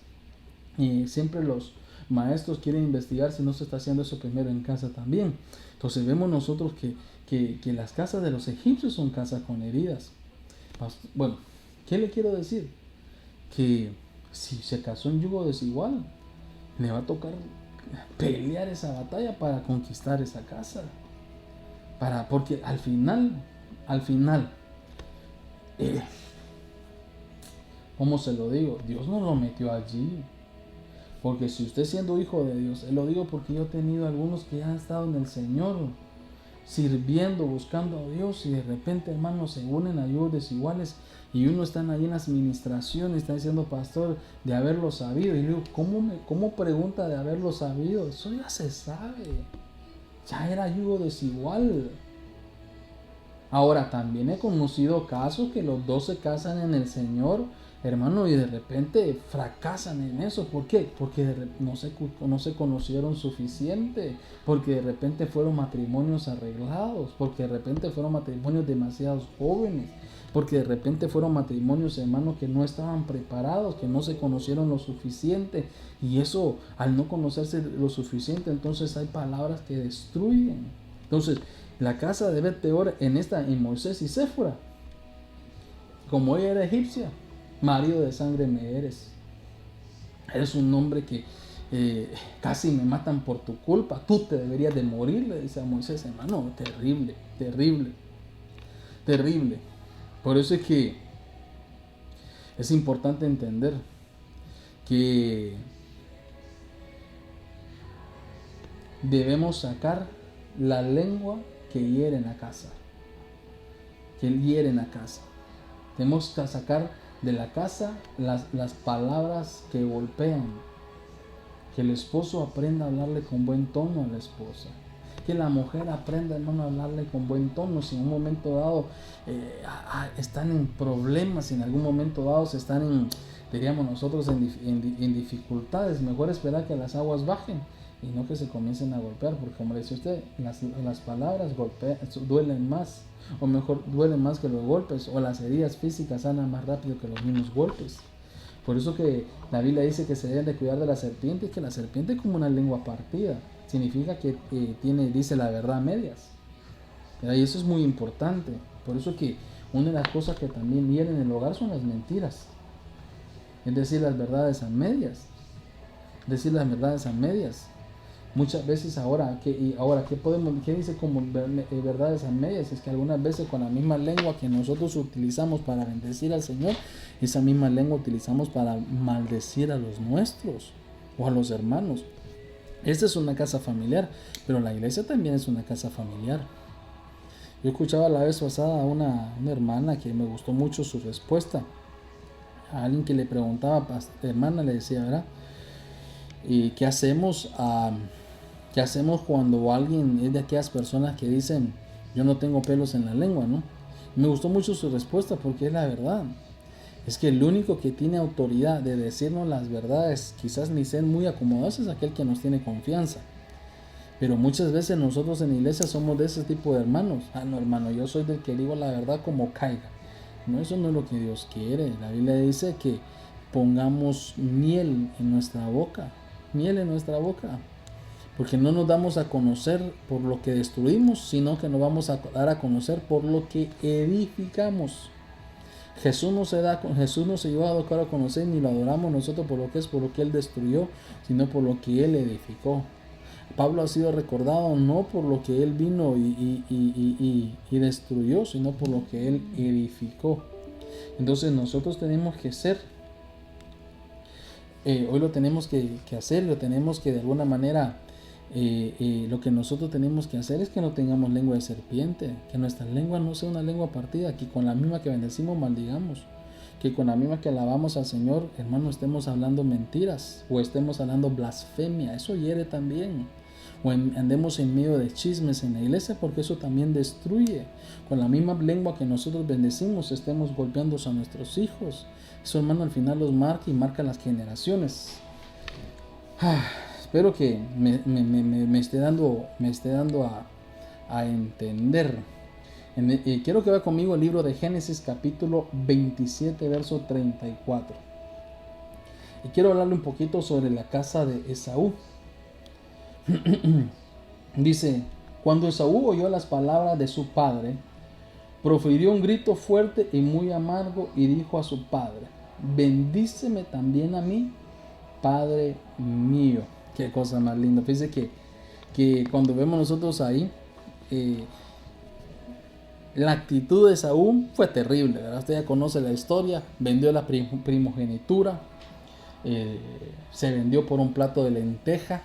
[SPEAKER 1] y siempre los maestros quieren investigar si no se está haciendo eso primero en casa también. Entonces vemos nosotros que las casas de los egipcios son casas con heridas. Bueno, ¿qué le quiero decir? Que si se casó en yugo desigual, le va a tocar pelear esa batalla para conquistar esa casa. Porque al final, ¿cómo se lo digo? Dios no lo metió allí. Porque si usted siendo hijo de Dios, lo digo porque yo he tenido algunos que han estado en el Señor, sirviendo, buscando a Dios, y de repente, hermanos, se unen a yugos desiguales, y uno está ahí en las ministraciones, está diciendo, pastor, de haberlo sabido. Y le digo, ¿cómo pregunta de haberlo sabido? Eso ya se sabe. Ya era yugo desigual. Ahora, también he conocido casos que los dos se casan en el Señor, hermano, y de repente fracasan en eso. ¿Por qué? Porque no se conocieron suficiente, porque de repente fueron matrimonios arreglados, porque de repente fueron matrimonios demasiado jóvenes, porque de repente fueron matrimonios, hermano, que no estaban preparados, que no se conocieron lo suficiente. Y eso, al no conocerse lo suficiente, entonces hay palabras que destruyen. Entonces, la casa de Bet-peor en Moisés y Séfora, como ella era egipcia, marido de sangre me eres. Eres un hombre que casi me matan por tu culpa. Tú te deberías de morir, le dice a Moisés, hermano. Terrible, terrible, terrible. Por eso es que es importante entender que debemos sacar la lengua que hiere en la casa. Que hiere en la casa. Tenemos que sacar de la casa las palabras que golpean. Que el esposo aprenda a hablarle con buen tono a la esposa. Que la mujer aprenda, hermano, a hablarle con buen tono. Si en un momento dado están en problemas, si en algún momento dado diríamos nosotros, en dificultades, mejor esperar que las aguas bajen y no que se comiencen a golpear, porque como le dice usted, las palabras duelen más, o mejor duelen más que los golpes, o las heridas físicas sanan más rápido que los mismos golpes. Por eso que la Biblia dice que se deben de cuidar de la serpiente, y que la serpiente es como una lengua partida. Significa que dice la verdad a medias. Y eso es muy importante. Por eso que una de las cosas que también hieren en el hogar son las mentiras. Es decir, las verdades a medias. Decir las verdades a medias. Muchas veces ¿qué dice como verdades a medias? Es que algunas veces con la misma lengua que nosotros utilizamos para bendecir al Señor, esa misma lengua utilizamos para maldecir a los nuestros o a los hermanos. Esta es una casa familiar, pero la iglesia también es una casa familiar. Yo escuchaba la vez pasada a una hermana que me gustó mucho su respuesta. A alguien que le preguntaba, hermana, le decía, ¿verdad? ¿Y qué hacemos? ¿Qué hacemos cuando alguien es de aquellas personas que dicen, yo no tengo pelos en la lengua, ¿no? Me gustó mucho su respuesta porque es la verdad. Es que el único que tiene autoridad de decirnos las verdades, quizás ni ser muy acomodados, es aquel que nos tiene confianza. Pero muchas veces nosotros en la iglesia somos de ese tipo de hermanos. No, hermano, yo soy del que digo la verdad como caiga. No, eso no es lo que Dios quiere. La Biblia dice que pongamos miel en nuestra boca. Miel en nuestra boca. Porque no nos damos a conocer por lo que destruimos, sino que nos vamos a dar a conocer por lo que edificamos. Jesús no se llevó a dar a conocer ni lo adoramos nosotros por lo que Él destruyó, sino por lo que Él edificó. Pablo ha sido recordado no por lo que él vino y destruyó, sino por lo que él edificó. Entonces nosotros tenemos que ser, hoy lo tenemos que hacer, lo tenemos que de alguna manera, lo que nosotros tenemos que hacer es que no tengamos lengua de serpiente, que nuestra lengua no sea una lengua partida, que con la misma que bendecimos maldigamos, que con la misma que alabamos al Señor, hermano, estemos hablando mentiras o estemos hablando blasfemia. Eso hiere también. O andemos en medio de chismes en la iglesia, porque eso también destruye. Con la misma lengua que nosotros bendecimos, estemos golpeando a nuestros hijos. Eso, hermano, al final los marca y marca las generaciones. Espero que me esté dando a entender. Quiero que vea conmigo el libro de Génesis capítulo 27 verso 34. Y quiero hablarle un poquito sobre la casa de Esaú. Dice, cuando Esaú oyó las palabras de su padre, profirió un grito fuerte y muy amargo y dijo a su padre, bendíceme también a mí, padre mío. Qué cosa más linda. Fíjese que cuando vemos nosotros ahí, la actitud de Esaú fue terrible, ¿verdad? Usted ya conoce la historia. Vendió la primogenitura, se vendió por un plato de lenteja.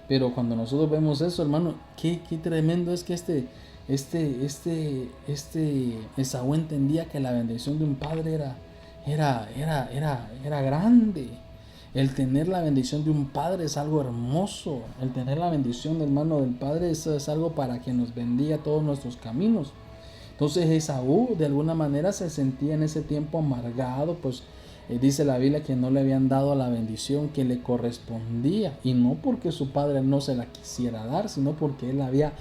[SPEAKER 1] Pero cuando nosotros vemos eso, hermano, qué tremendo es que este Esaú entendía que la bendición de un padre era grande. El tener la bendición de un padre es algo hermoso. El tener la bendición, hermano, del padre, eso es algo para que nos bendiga todos nuestros caminos. Entonces Esaú de alguna manera se sentía en ese tiempo amargado, pues dice la Biblia que no le habían dado la bendición que le correspondía, y no porque su padre no se la quisiera dar, sino porque él la había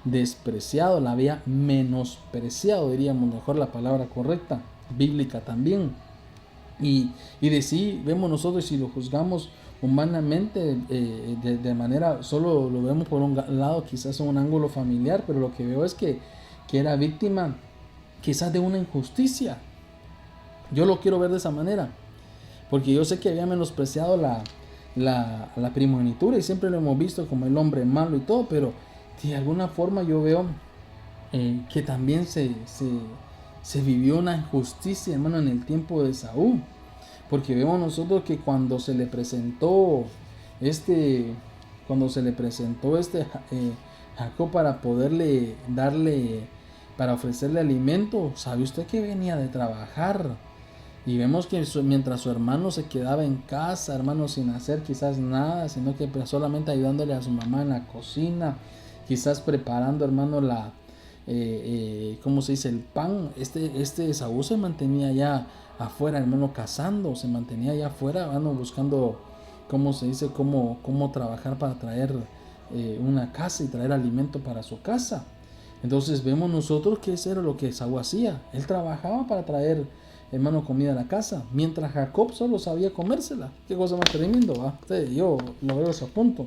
[SPEAKER 1] despreciado, la había menospreciado, diríamos mejor la palabra correcta, bíblica también. Y de sí vemos nosotros, si lo juzgamos humanamente, de manera, solo lo vemos por un lado, quizás un ángulo familiar, pero lo que veo es que era víctima quizás de una injusticia. Yo lo quiero ver de esa manera, porque yo sé que había menospreciado la primogenitura, y siempre lo hemos visto como el hombre malo y todo, pero de alguna forma yo veo que también se vivió una injusticia, hermano, en el tiempo de Saúl, porque vemos nosotros que cuando se le presentó Jacob para poderle para ofrecerle alimento, ¿sabe usted que venía de trabajar? Y vemos que mientras su hermano se quedaba en casa, hermano, sin hacer quizás nada, sino que solamente ayudándole a su mamá en la cocina, quizás preparando, hermano, ¿cómo se dice? El pan. Esaú se mantenía allá afuera, hermano, cazando, se mantenía allá afuera, hermano, buscando, ¿cómo se dice? Cómo trabajar para traer una casa y traer alimento para su casa. Entonces vemos nosotros que eso era lo que Esaú hacía. Él trabajaba para traer hermano, comida a la casa, mientras Jacob solo sabía comérsela. Qué cosa más tremendo, ¿va? Sí, yo lo veo a ese punto,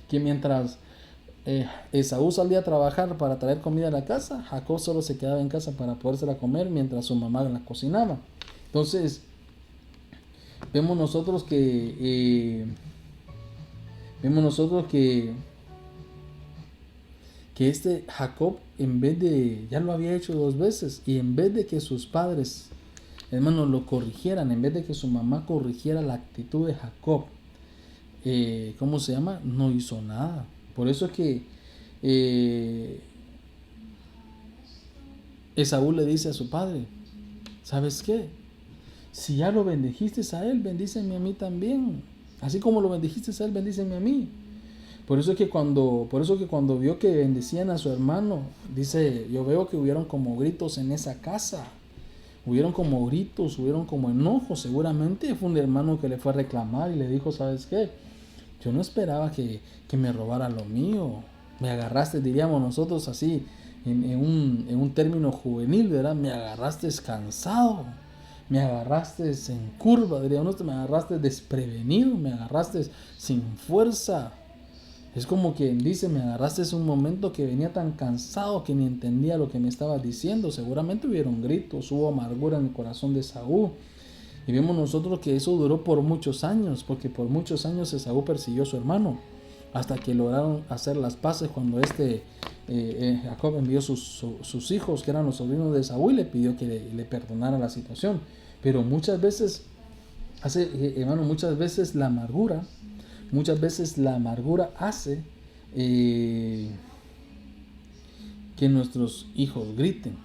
[SPEAKER 1] que mientras Esaú salía a trabajar para traer comida a la casa, Jacob solo se quedaba en casa para podérsela comer mientras su mamá la cocinaba. Entonces, vemos nosotros que este Jacob, en vez de, ya lo había hecho 2 veces, y en vez de que sus padres, hermanos, lo corrigieran, en vez de que su mamá corrigiera la actitud de Jacob, ¿cómo se llama? No hizo nada. Por eso es que Esaú le dice a su padre, ¿sabes qué? Si ya lo bendijiste a él, bendíceme a mí también. Así como lo bendijiste a él, bendíceme a mí. Por eso que cuando vio que bendecían a su hermano, dice, yo veo que hubieron como gritos en esa casa. Hubieron como gritos, hubieron como enojos. Seguramente fue un hermano que le fue a reclamar y le dijo, ¿sabes qué? Yo no esperaba que me robara lo mío. Me agarraste, diríamos nosotros así, en un término juvenil, ¿verdad? Me agarraste cansado. Me agarraste en curva, diríamos nosotros, me agarraste desprevenido, me agarraste sin fuerza. Es como quien dice, me agarraste en un momento que venía tan cansado que ni entendía lo que me estabas diciendo. Seguramente hubieron gritos, hubo amargura en el corazón de Esaú. Y vemos nosotros que eso duró por muchos años, porque por muchos años Esaú persiguió a su hermano, hasta que lograron hacer las paces cuando Jacob envió sus hijos, que eran los sobrinos de Esaú, y le pidió que le perdonara la situación. Pero muchas veces, hermano, muchas veces la amargura hace que nuestros hijos griten.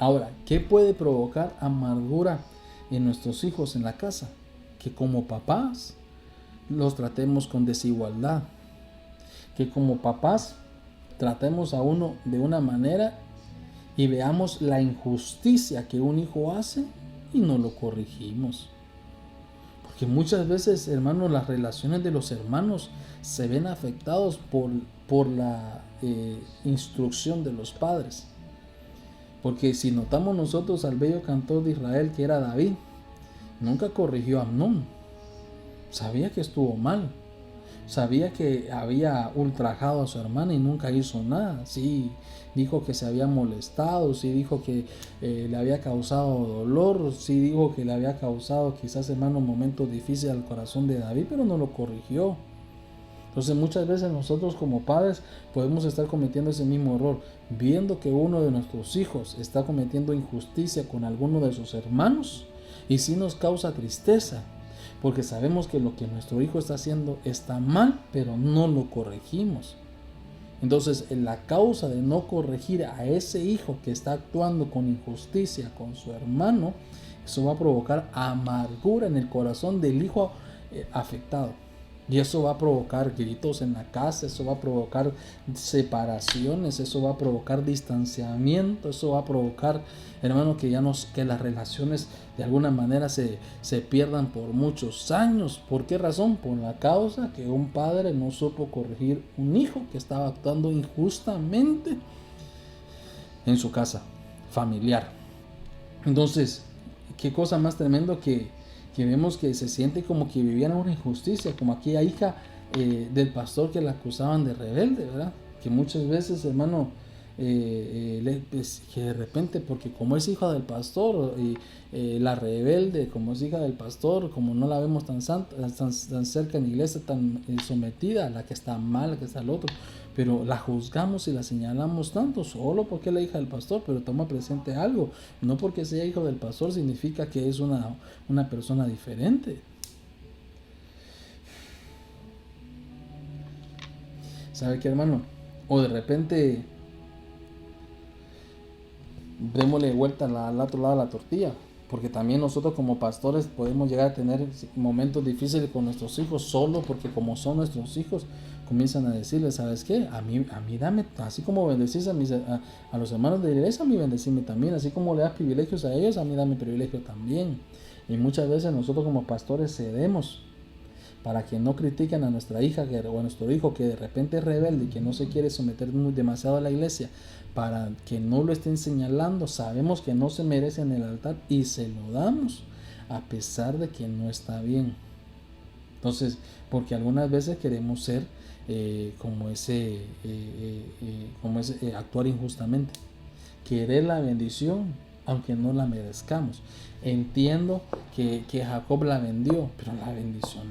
[SPEAKER 1] Ahora, ¿qué puede provocar amargura en nuestros hijos en la casa? Que como papás los tratemos con desigualdad. Que como papás tratemos a uno de una manera y veamos la injusticia que un hijo hace y no lo corregimos. Porque muchas veces, hermanos, las relaciones de los hermanos se ven afectados por la instrucción de los padres. Porque si notamos nosotros al bello cantor de Israel, que era David, nunca corrigió a Amnón. Sabía que estuvo mal. Sabía que había ultrajado a su hermana y nunca hizo nada. Sí, dijo que se había molestado, sí dijo que le había causado dolor, sí dijo que le había causado quizás, hermano, momentos difíciles al corazón de David, pero no lo corrigió. Entonces muchas veces nosotros como padres podemos estar cometiendo ese mismo error, viendo que uno de nuestros hijos está cometiendo injusticia con alguno de sus hermanos, y sí nos causa tristeza, porque sabemos que lo que nuestro hijo está haciendo está mal, pero no lo corregimos. Entonces, en la causa de no corregir a ese hijo que está actuando con injusticia con su hermano, eso va a provocar amargura en el corazón del hijo afectado. Y eso va a provocar gritos en la casa, eso va a provocar separaciones, eso va a provocar distanciamiento, eso va a provocar, hermano, que las relaciones de alguna manera se pierdan por muchos años. ¿Por qué razón? Por la causa que un padre no supo corregir un hijo que estaba actuando injustamente en su casa familiar. Entonces, qué cosa más tremendo que vemos que se siente como que vivían una injusticia, como aquella hija del pastor que la acusaban de rebelde, ¿verdad? Que muchas veces, hermano, pues, que de repente, porque como es hija del pastor, la rebelde, como es hija del pastor, como no la vemos tan santa, tan cerca en la iglesia, tan sometida, la que está mal, la que está al otro, pero la juzgamos y la señalamos tanto solo porque es la hija del pastor. Pero toma presente algo, no porque sea hijo del pastor significa que es una persona diferente. ¿Sabe qué, hermano? O de repente démosle vuelta al otro lado de la tortilla, porque también nosotros como pastores podemos llegar a tener momentos difíciles con nuestros hijos, solo porque como son nuestros hijos, comienzan a decirles, ¿sabes qué? A mí dame, así como bendecís a los hermanos de la iglesia, a mí bendecime también, así como le das privilegios a ellos, a mí dame privilegio también. Y muchas veces nosotros como pastores cedemos, para que no critiquen a nuestra hija o a nuestro hijo que de repente es rebelde y que no se quiere someter demasiado a la iglesia, para que no lo estén señalando. Sabemos que no se merece en el altar y se lo damos a pesar de que no está bien. Entonces, porque algunas veces queremos ser actuar injustamente, querer la bendición aunque no la merezcamos. Entiendo que Jacob la vendió, pero la bendición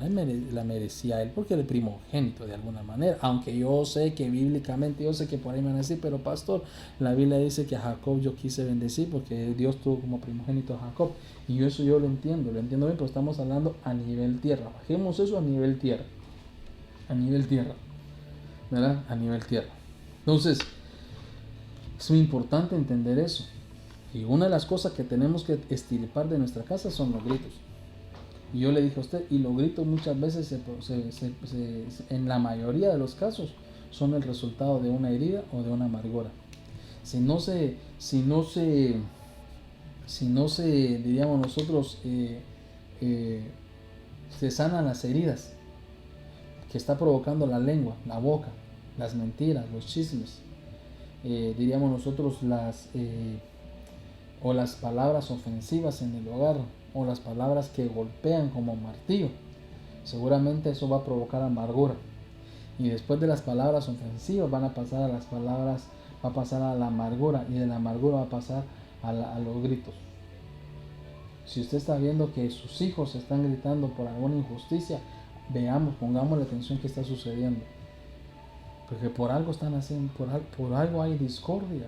[SPEAKER 1] la merecía él porque era el primogénito de alguna manera. Aunque yo sé que bíblicamente, yo sé que por ahí me van a decir, pero pastor, la Biblia dice que a Jacob yo quise bendecir porque Dios tuvo como primogénito a Jacob. Y eso yo lo entiendo bien, pero estamos hablando a nivel tierra. Bajemos eso a nivel tierra. A nivel tierra. ¿Verdad? A nivel tierra. Entonces, es muy importante entender eso. Y una de las cosas que tenemos que extirpar de nuestra casa son los gritos. Y yo le dije a usted, y los gritos muchas veces, en la mayoría de los casos, son el resultado de una herida o de una amargura. Si no se diríamos nosotros, se sanan las heridas que está provocando la lengua, la boca, las mentiras, los chismes, diríamos nosotros o las palabras ofensivas en el hogar, o las palabras que golpean como martillo, seguramente eso va a provocar amargura. Y después de las palabras ofensivas va a pasar a la amargura, y de la amargura va a pasar a los gritos. Si usted está viendo que sus hijos están gritando por alguna injusticia, pongamos la atención que está sucediendo. Porque por algo están haciendo, por algo hay discordia.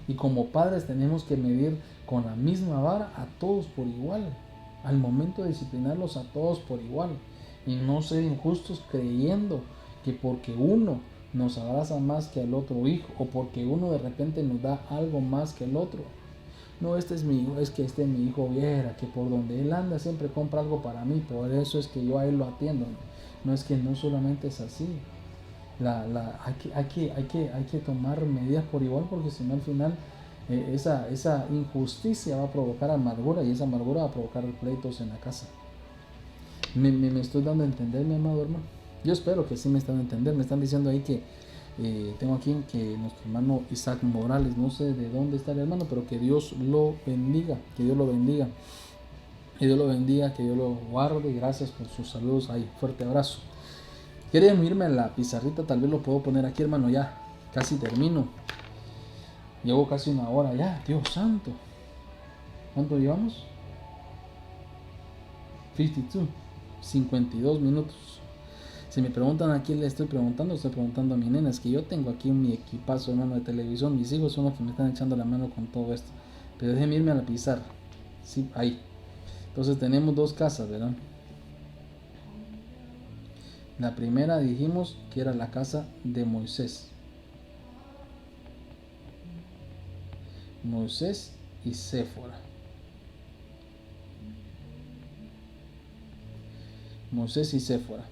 [SPEAKER 1] Y como padres tenemos que medir con la misma vara a todos por igual. Al momento de disciplinarlos a todos por igual. Y no ser injustos creyendo que porque uno nos abraza más que al otro hijo, o porque uno de repente nos da algo más que el otro. No, este es mi hijo, es que mi hijo viera que por donde él anda siempre compra algo para mí, por eso es que yo a él lo atiendo. No es que no solamente es así. Hay que tomar medidas por igual, porque si no al final esa injusticia va a provocar amargura, y esa amargura va a provocar pleitos en la casa. Me estoy dando a entender, mi amado hermano. Yo espero que sí me están a entender. Me están diciendo ahí que tengo aquí que nuestro hermano Isaac Morales, no sé de dónde está el hermano, pero que Dios lo bendiga, que Dios lo bendiga, que Dios lo bendiga, que Dios lo guarde. Gracias por sus saludos ahí, fuerte abrazo. Quería irme a la pizarrita, tal vez lo puedo poner aquí, hermano. Ya casi termino, llevo casi una hora ya. Dios santo, ¿cuánto llevamos? 52 minutos. Si me preguntan a quién le estoy preguntando a mi nena. Es que yo tengo aquí mi equipazo, hermano, de televisión. Mis hijos son los que me están echando la mano con todo esto. Pero déjenme irme a la pizarra. Sí, ahí. Entonces tenemos dos casas, ¿verdad? La primera dijimos que era la casa de Moisés. Moisés y Séfora. Moisés y Séfora.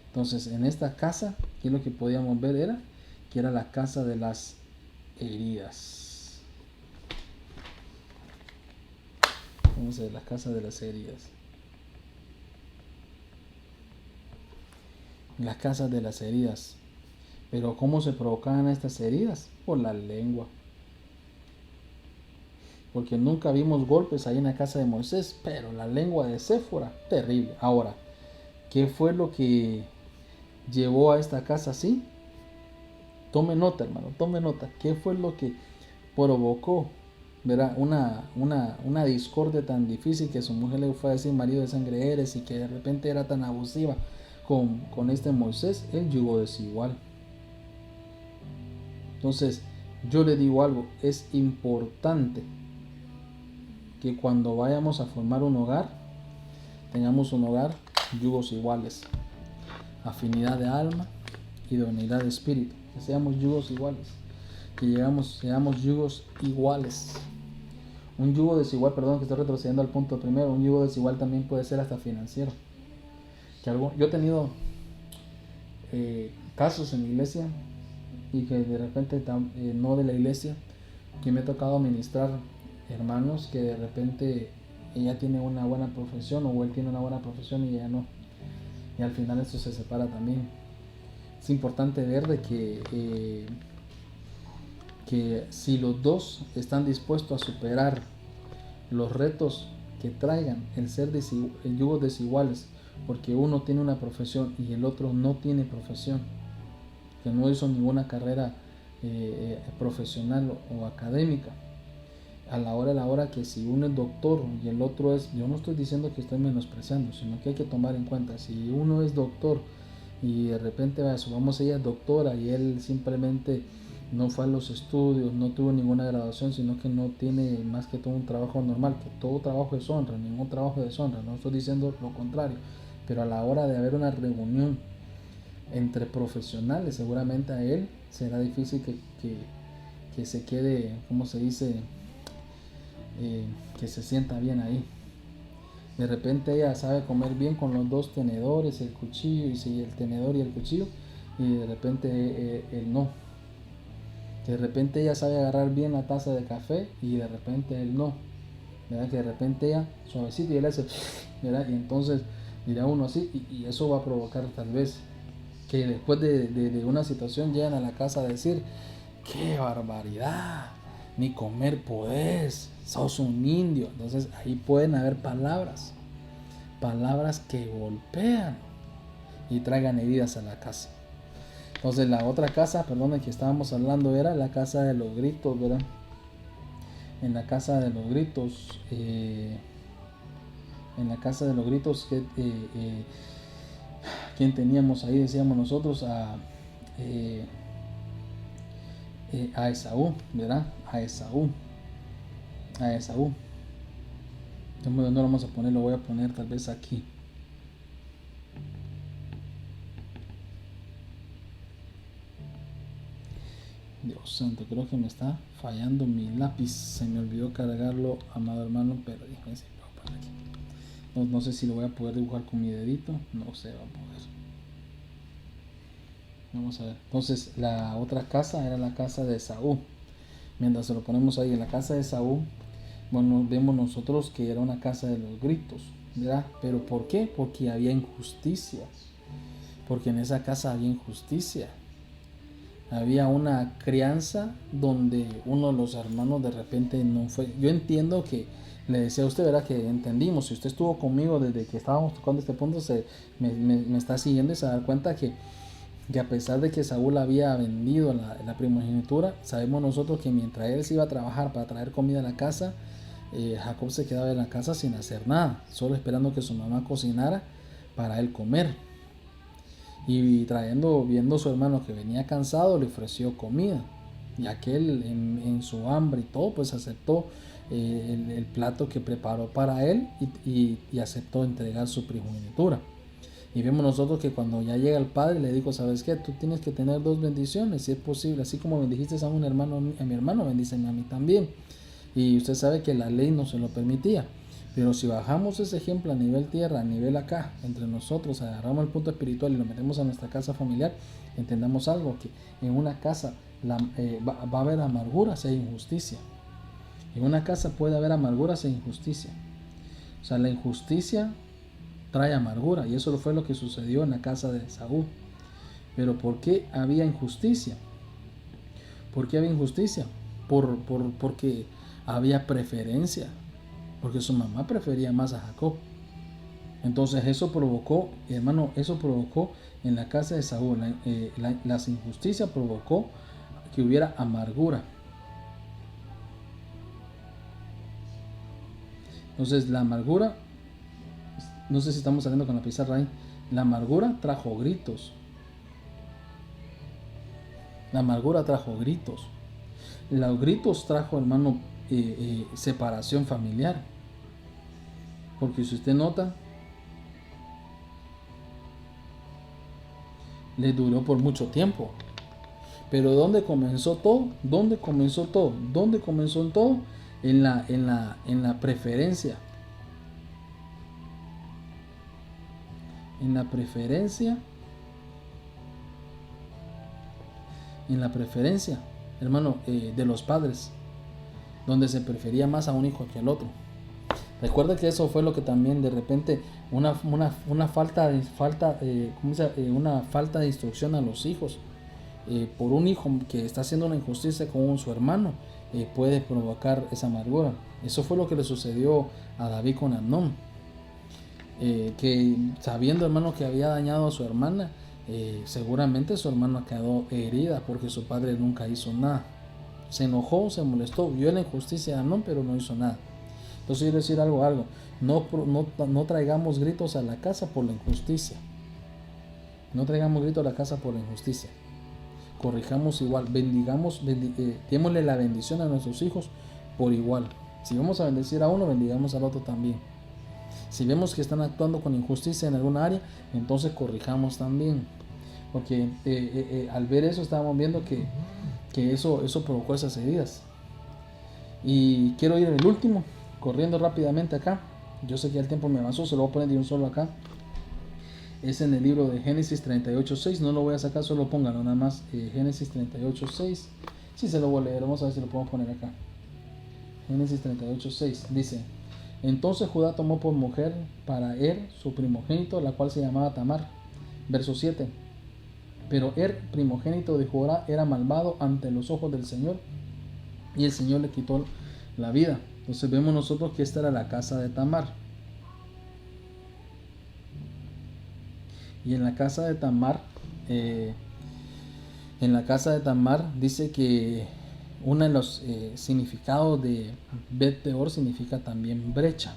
[SPEAKER 1] Entonces, en esta casa, ¿qué es lo que podíamos ver? Era que era la casa de las heridas. Vamos a ver la casa de las heridas. La casa de las heridas. Pero ¿cómo se provocaban estas heridas? Por la lengua. Porque nunca vimos golpes ahí en la casa de Moisés, pero la lengua de Séfora, terrible. Ahora, ¿qué fue lo que llevó a esta casa así? Tome nota, hermano, tome nota. ¿Qué fue lo que provocó, verá, una discordia tan difícil, que su mujer le fue a decir marido de sangre eres, y que de repente era tan abusiva con este Moisés? El yugo desigual. Entonces, yo le digo algo, es importante que cuando vayamos a formar un hogar, tengamos un hogar yugos iguales, afinidad de alma, idoneidad de espíritu, que seamos yugos iguales, que seamos yugos iguales. Un yugo desigual, perdón que estoy retrocediendo al punto primero, un yugo desigual también puede ser hasta financiero. Yo he tenido casos en la iglesia, y que de repente no de la iglesia, que me ha tocado ministrar hermanos que de repente ella tiene una buena profesión, o él tiene una buena profesión y ella no. y al final esto se separa también. Es importante ver de que si los dos están dispuestos a superar los retos que traigan el ser yugos desiguales, porque uno tiene una profesión y el otro no tiene profesión, que no hizo ninguna carrera profesional o académica, a la hora que si uno es doctor y el otro es, yo no estoy diciendo que estoy menospreciando, sino que hay que tomar en cuenta, si uno es doctor y de repente vamos, ella es doctora y él simplemente no fue a los estudios, no tuvo ninguna graduación, sino que no tiene más que todo un trabajo normal, que todo trabajo es honra, ningún trabajo es deshonra, no estoy diciendo lo contrario, pero a la hora de haber una reunión entre profesionales, seguramente a él será difícil que se quede, ¿cómo se dice? Que se sienta bien ahí. De repente ella sabe comer bien con los dos tenedores, el cuchillo, y el tenedor y el cuchillo, y de repente él no. De repente ella sabe agarrar bien la taza de café y de repente él no. ¿Verdad? Que de repente ella suavecito y él hace, ¿verdad? Y entonces dirá uno así, y eso va a provocar tal vez que después de una situación llegan a la casa a decir, ¡qué barbaridad! Ni comer podés, sos un indio. Entonces ahí pueden haber palabras que golpean y traigan heridas a la casa. Entonces la otra casa, perdón, que estábamos hablando era la casa de los gritos, ¿verdad? En la casa de los gritos, ¿quién teníamos ahí? Decíamos nosotros a Esaú, ¿verdad? A Esaú. ¿Dónde lo vamos a poner? Lo voy a poner tal vez aquí. Dios santo, creo que me está fallando mi lápiz. Se me olvidó cargarlo, amado hermano, pero déjenme por aquí. No sé si lo voy a poder dibujar con mi dedito. No se va a poder. Vamos a ver. Entonces la otra casa era la casa de Esaú. Mientras se lo ponemos ahí en la casa de Esaú, bueno, vemos nosotros que era una casa de los gritos, ¿verdad? ¿Pero por qué? Porque había injusticia. Porque en esa casa había injusticia. Había una crianza donde uno de los hermanos de repente no fue. Yo entiendo que le decía a usted, ¿verdad? Que entendimos. Si usted estuvo conmigo desde que estábamos tocando este punto, me está siguiendo y se da cuenta que a pesar de que Saúl había vendido la primogenitura, sabemos nosotros que mientras él se iba a trabajar para traer comida a la casa, Jacob se quedaba en la casa sin hacer nada, solo esperando que su mamá cocinara para él comer. Y viendo a su hermano que venía cansado, le ofreció comida. Y aquel en su hambre y todo, pues aceptó el plato que preparó para él y aceptó entregar su primogenitura. Y vemos nosotros que cuando ya llega el padre le dijo, ¿sabes qué? Tú tienes que tener 2 bendiciones, si es posible. Así como bendijiste a mi hermano, bendíceme a mí también. Y usted sabe que la ley no se lo permitía. Pero si bajamos ese ejemplo a nivel tierra, a nivel acá, entre nosotros, agarramos el punto espiritual y lo metemos a nuestra casa familiar, entendamos algo, que en una casa va a haber amargura si hay injusticia. En una casa puede haber amargura si hay injusticia. O sea, la injusticia trae amargura, y eso fue lo que sucedió en la casa de Saúl. Pero ¿por qué había injusticia? ¿Por qué había injusticia? Porque había preferencia, porque su mamá prefería más a Jacob. Entonces eso provocó, hermano, en la casa de Saúl, las injusticias provocó que hubiera amargura. Entonces la amargura, no sé si estamos saliendo con la pizarra ahí, la amargura trajo gritos. Los gritos trajo, hermano, separación familiar. Porque si usted nota, le duró por mucho tiempo. Pero ¿dónde comenzó todo? En la preferencia. En la preferencia, hermano, de los padres, donde se prefería más a un hijo que al otro. Recuerda que eso fue lo que también de repente una una falta de instrucción a los hijos, por un hijo que está haciendo una injusticia con su hermano, puede provocar esa amargura. Eso fue lo que le sucedió a David con Amnón, que sabiendo, hermano, que había dañado a su hermana, seguramente su hermana quedó herida porque su padre nunca hizo nada. Se enojó, se molestó, vio la injusticia de Amnón, pero no hizo nada. Entonces quiero decir algo. No traigamos gritos a la casa por la injusticia. No traigamos gritos a la casa por la injusticia. Corrijamos igual, démosle la bendición a nuestros hijos por igual. Si vamos a bendecir a uno, bendigamos al otro también. Si vemos que están actuando con injusticia en alguna área, entonces corrijamos también. Porque al ver eso estábamos viendo que eso provocó esas heridas. Y quiero ir en el último, corriendo rápidamente acá. Yo sé que el tiempo me avanzó, se lo voy a poner de un solo acá. Es en el libro de Génesis 38:6. No lo voy a sacar, solo póngalo nada más. Génesis 38:6. Sí, se lo voy a leer. Vamos a ver si lo podemos poner acá. Génesis 38:6 dice: entonces Judá tomó por mujer para su primogénito, la cual se llamaba Tamar. Verso 7. Pero primogénito de Judá, era malvado ante los ojos del Señor, y el Señor le quitó la vida. Entonces vemos nosotros que esta era la casa de Tamar. Y en la casa de Tamar, dice que uno de los significados de Bet Peor significa también brecha,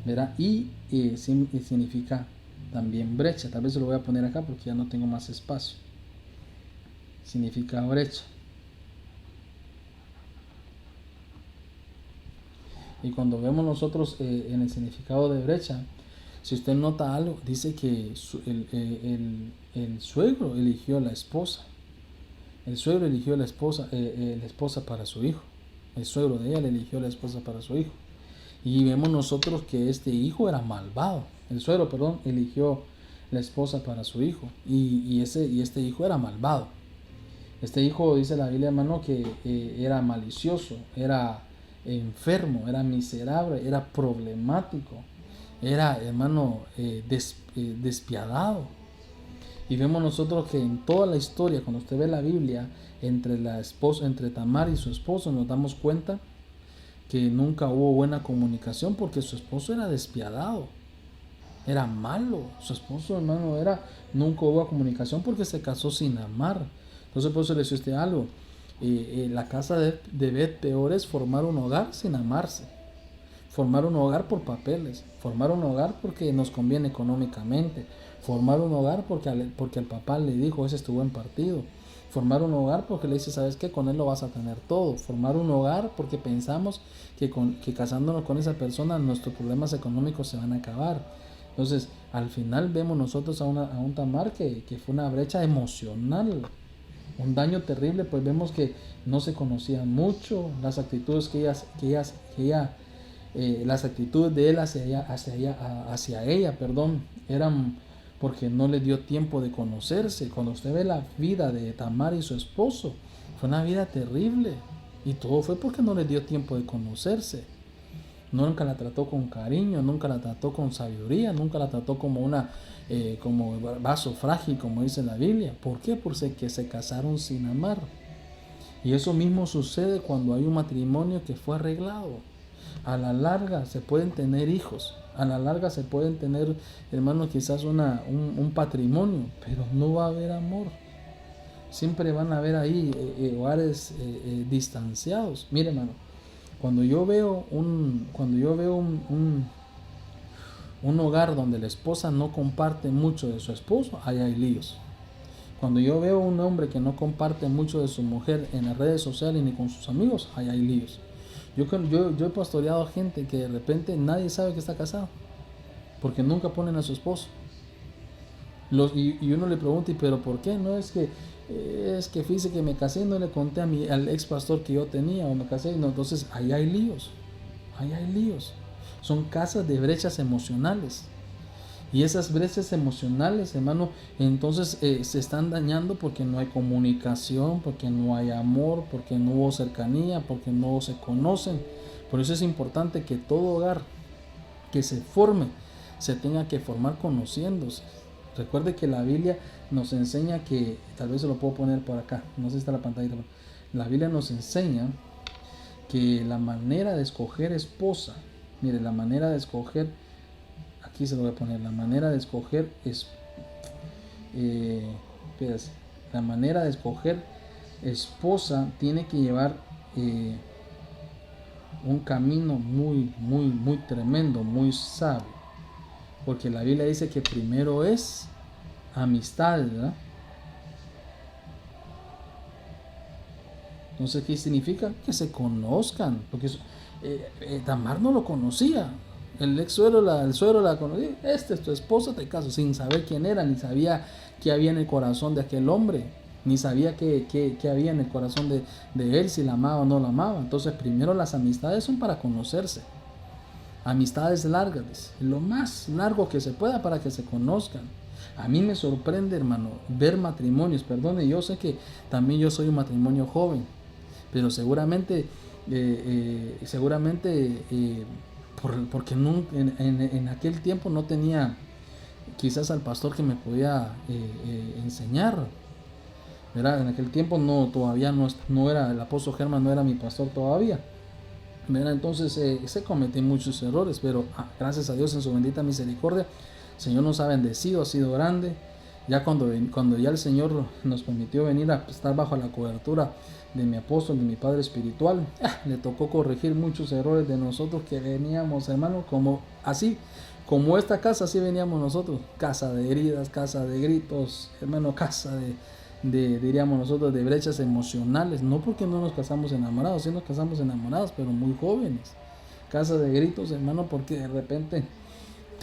[SPEAKER 1] ¿verdad? Y significa también brecha. Tal vez se lo voy a poner acá porque ya no tengo más espacio. Significa brecha. Y cuando vemos nosotros en el significado de brecha, si usted nota algo, dice que el suegro eligió la esposa. El suegro eligió la esposa para su hijo. El suegro de ella le eligió la esposa para su hijo. Y vemos nosotros que este hijo era malvado. El suegro, eligió la esposa para su hijo. Y este hijo era malvado. Este hijo, dice la Biblia, hermano, que era malicioso, era enfermo, era miserable, era problemático, era, hermano, despiadado. Y vemos nosotros que en toda la historia, cuando usted ve la Biblia, entre Tamar y su esposo, nos damos cuenta que nunca hubo buena comunicación, porque su esposo era despiadado, era malo. Su esposo, hermano, nunca hubo comunicación porque se casó sin amar. Entonces, por eso le decía usted algo. La casa de Bet Peor es formar un hogar sin amarse. Formar un hogar por papeles. Formar un hogar porque nos conviene económicamente. Formar un hogar porque el papá le dijo, ese estuvo en partido. Formar un hogar porque le dice, ¿sabes qué? Con él lo vas a tener todo. Formar un hogar porque pensamos que casándonos con esa persona nuestros problemas económicos se van a acabar. Entonces, al final vemos nosotros a un Tamar que fue una brecha emocional. Un daño terrible, pues vemos que no se conocían mucho, las actitudes las actitudes de él hacia ella, eran porque no le dio tiempo de conocerse. Cuando usted ve la vida de Tamar y su esposo, fue una vida terrible, y todo fue porque no le dio tiempo de conocerse. Nunca la trató con cariño, nunca la trató con sabiduría, nunca la trató como como vaso frágil, como dice la Biblia. ¿Por qué? Porque se casaron sin amar. Y eso mismo sucede cuando hay un matrimonio que fue arreglado. A la larga se pueden tener hijos, a la larga se pueden tener, hermanos, quizás un patrimonio, pero no va a haber amor. Siempre van a haber ahí hogares distanciados. Mire, hermano, cuando yo veo un hogar donde la esposa no comparte mucho de su esposo, ahí hay líos. Cuando yo veo un hombre que no comparte mucho de su mujer en las redes sociales ni con sus amigos, ahí hay líos. Yo he pastoreado gente que de repente nadie sabe que está casado, porque nunca ponen a su esposo. Y uno le pregunta, ¿y pero por qué? No es que fíjese que me casé y no le conté al ex pastor que yo tenía, o me casé, no. Entonces ahí hay líos. Son casas de brechas emocionales. Y esas brechas emocionales, hermano, entonces se están dañando porque no hay comunicación, porque no hay amor, porque no hubo cercanía, porque no se conocen. Por eso es importante que todo hogar que se forme, se tenga que formar conociéndose. Recuerde que la Biblia nos enseña que, tal vez se lo puedo poner por acá, no sé si está la pantalla, la Biblia nos enseña que la manera de escoger esposa, mire, la manera de escoger, aquí se lo voy a poner, la manera de escoger es, la manera de escoger esposa tiene que llevar un camino muy tremendo, muy sabio, porque la Biblia dice que primero es amistad, ¿verdad? Entonces, ¿qué significa? Que se conozcan, porque Tamar no lo conocía. El suegro la conocía. Esta es tu esposa, te caso, sin saber quién era, ni sabía qué había en el corazón de aquel hombre, ni sabía qué había en el corazón de él, si la amaba o no la amaba. Entonces, primero las amistades son para conocerse. Amistades largas, lo más largo que se pueda para que se conozcan. A mí me sorprende, hermano, ver matrimonios. Perdone, yo sé que también yo soy un matrimonio joven, pero seguramente, porque no, en aquel tiempo no tenía quizás al pastor que me podía enseñar, ¿verdad? En aquel tiempo todavía no era, el apóstol Germán no era mi pastor todavía, ¿verdad? Entonces se cometen muchos errores, pero gracias a Dios en su bendita misericordia, el Señor nos ha bendecido, ha sido grande. Ya cuando ya el Señor nos permitió venir a estar bajo la cobertura de mi apóstol, de mi padre espiritual, le tocó corregir muchos errores de nosotros que veníamos, hermano, como esta casa, así veníamos nosotros, casa de heridas, casa de gritos, hermano, casa diríamos nosotros, de brechas emocionales, no porque no nos casamos enamorados, sí nos casamos enamorados, pero muy jóvenes, casa de gritos, hermano, porque de repente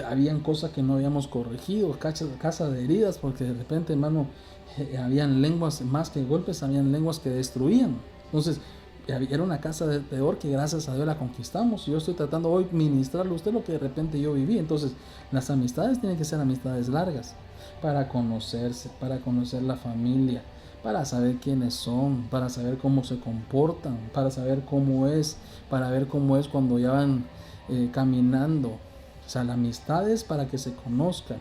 [SPEAKER 1] habían cosas que no habíamos corregido, casa de heridas, porque de repente, hermano, habían lenguas, más que golpes, habían lenguas que destruían. Entonces, era una casa de peor que gracias a Dios la conquistamos. Yo estoy tratando hoy ministrarle a usted lo que de repente yo viví. Entonces, las amistades tienen que ser amistades largas, para conocerse, para conocer la familia, para saber quiénes son, para saber cómo se comportan, para saber cómo es, para ver cómo es cuando ya van caminando. O sea, la amistad es para que se conozcan.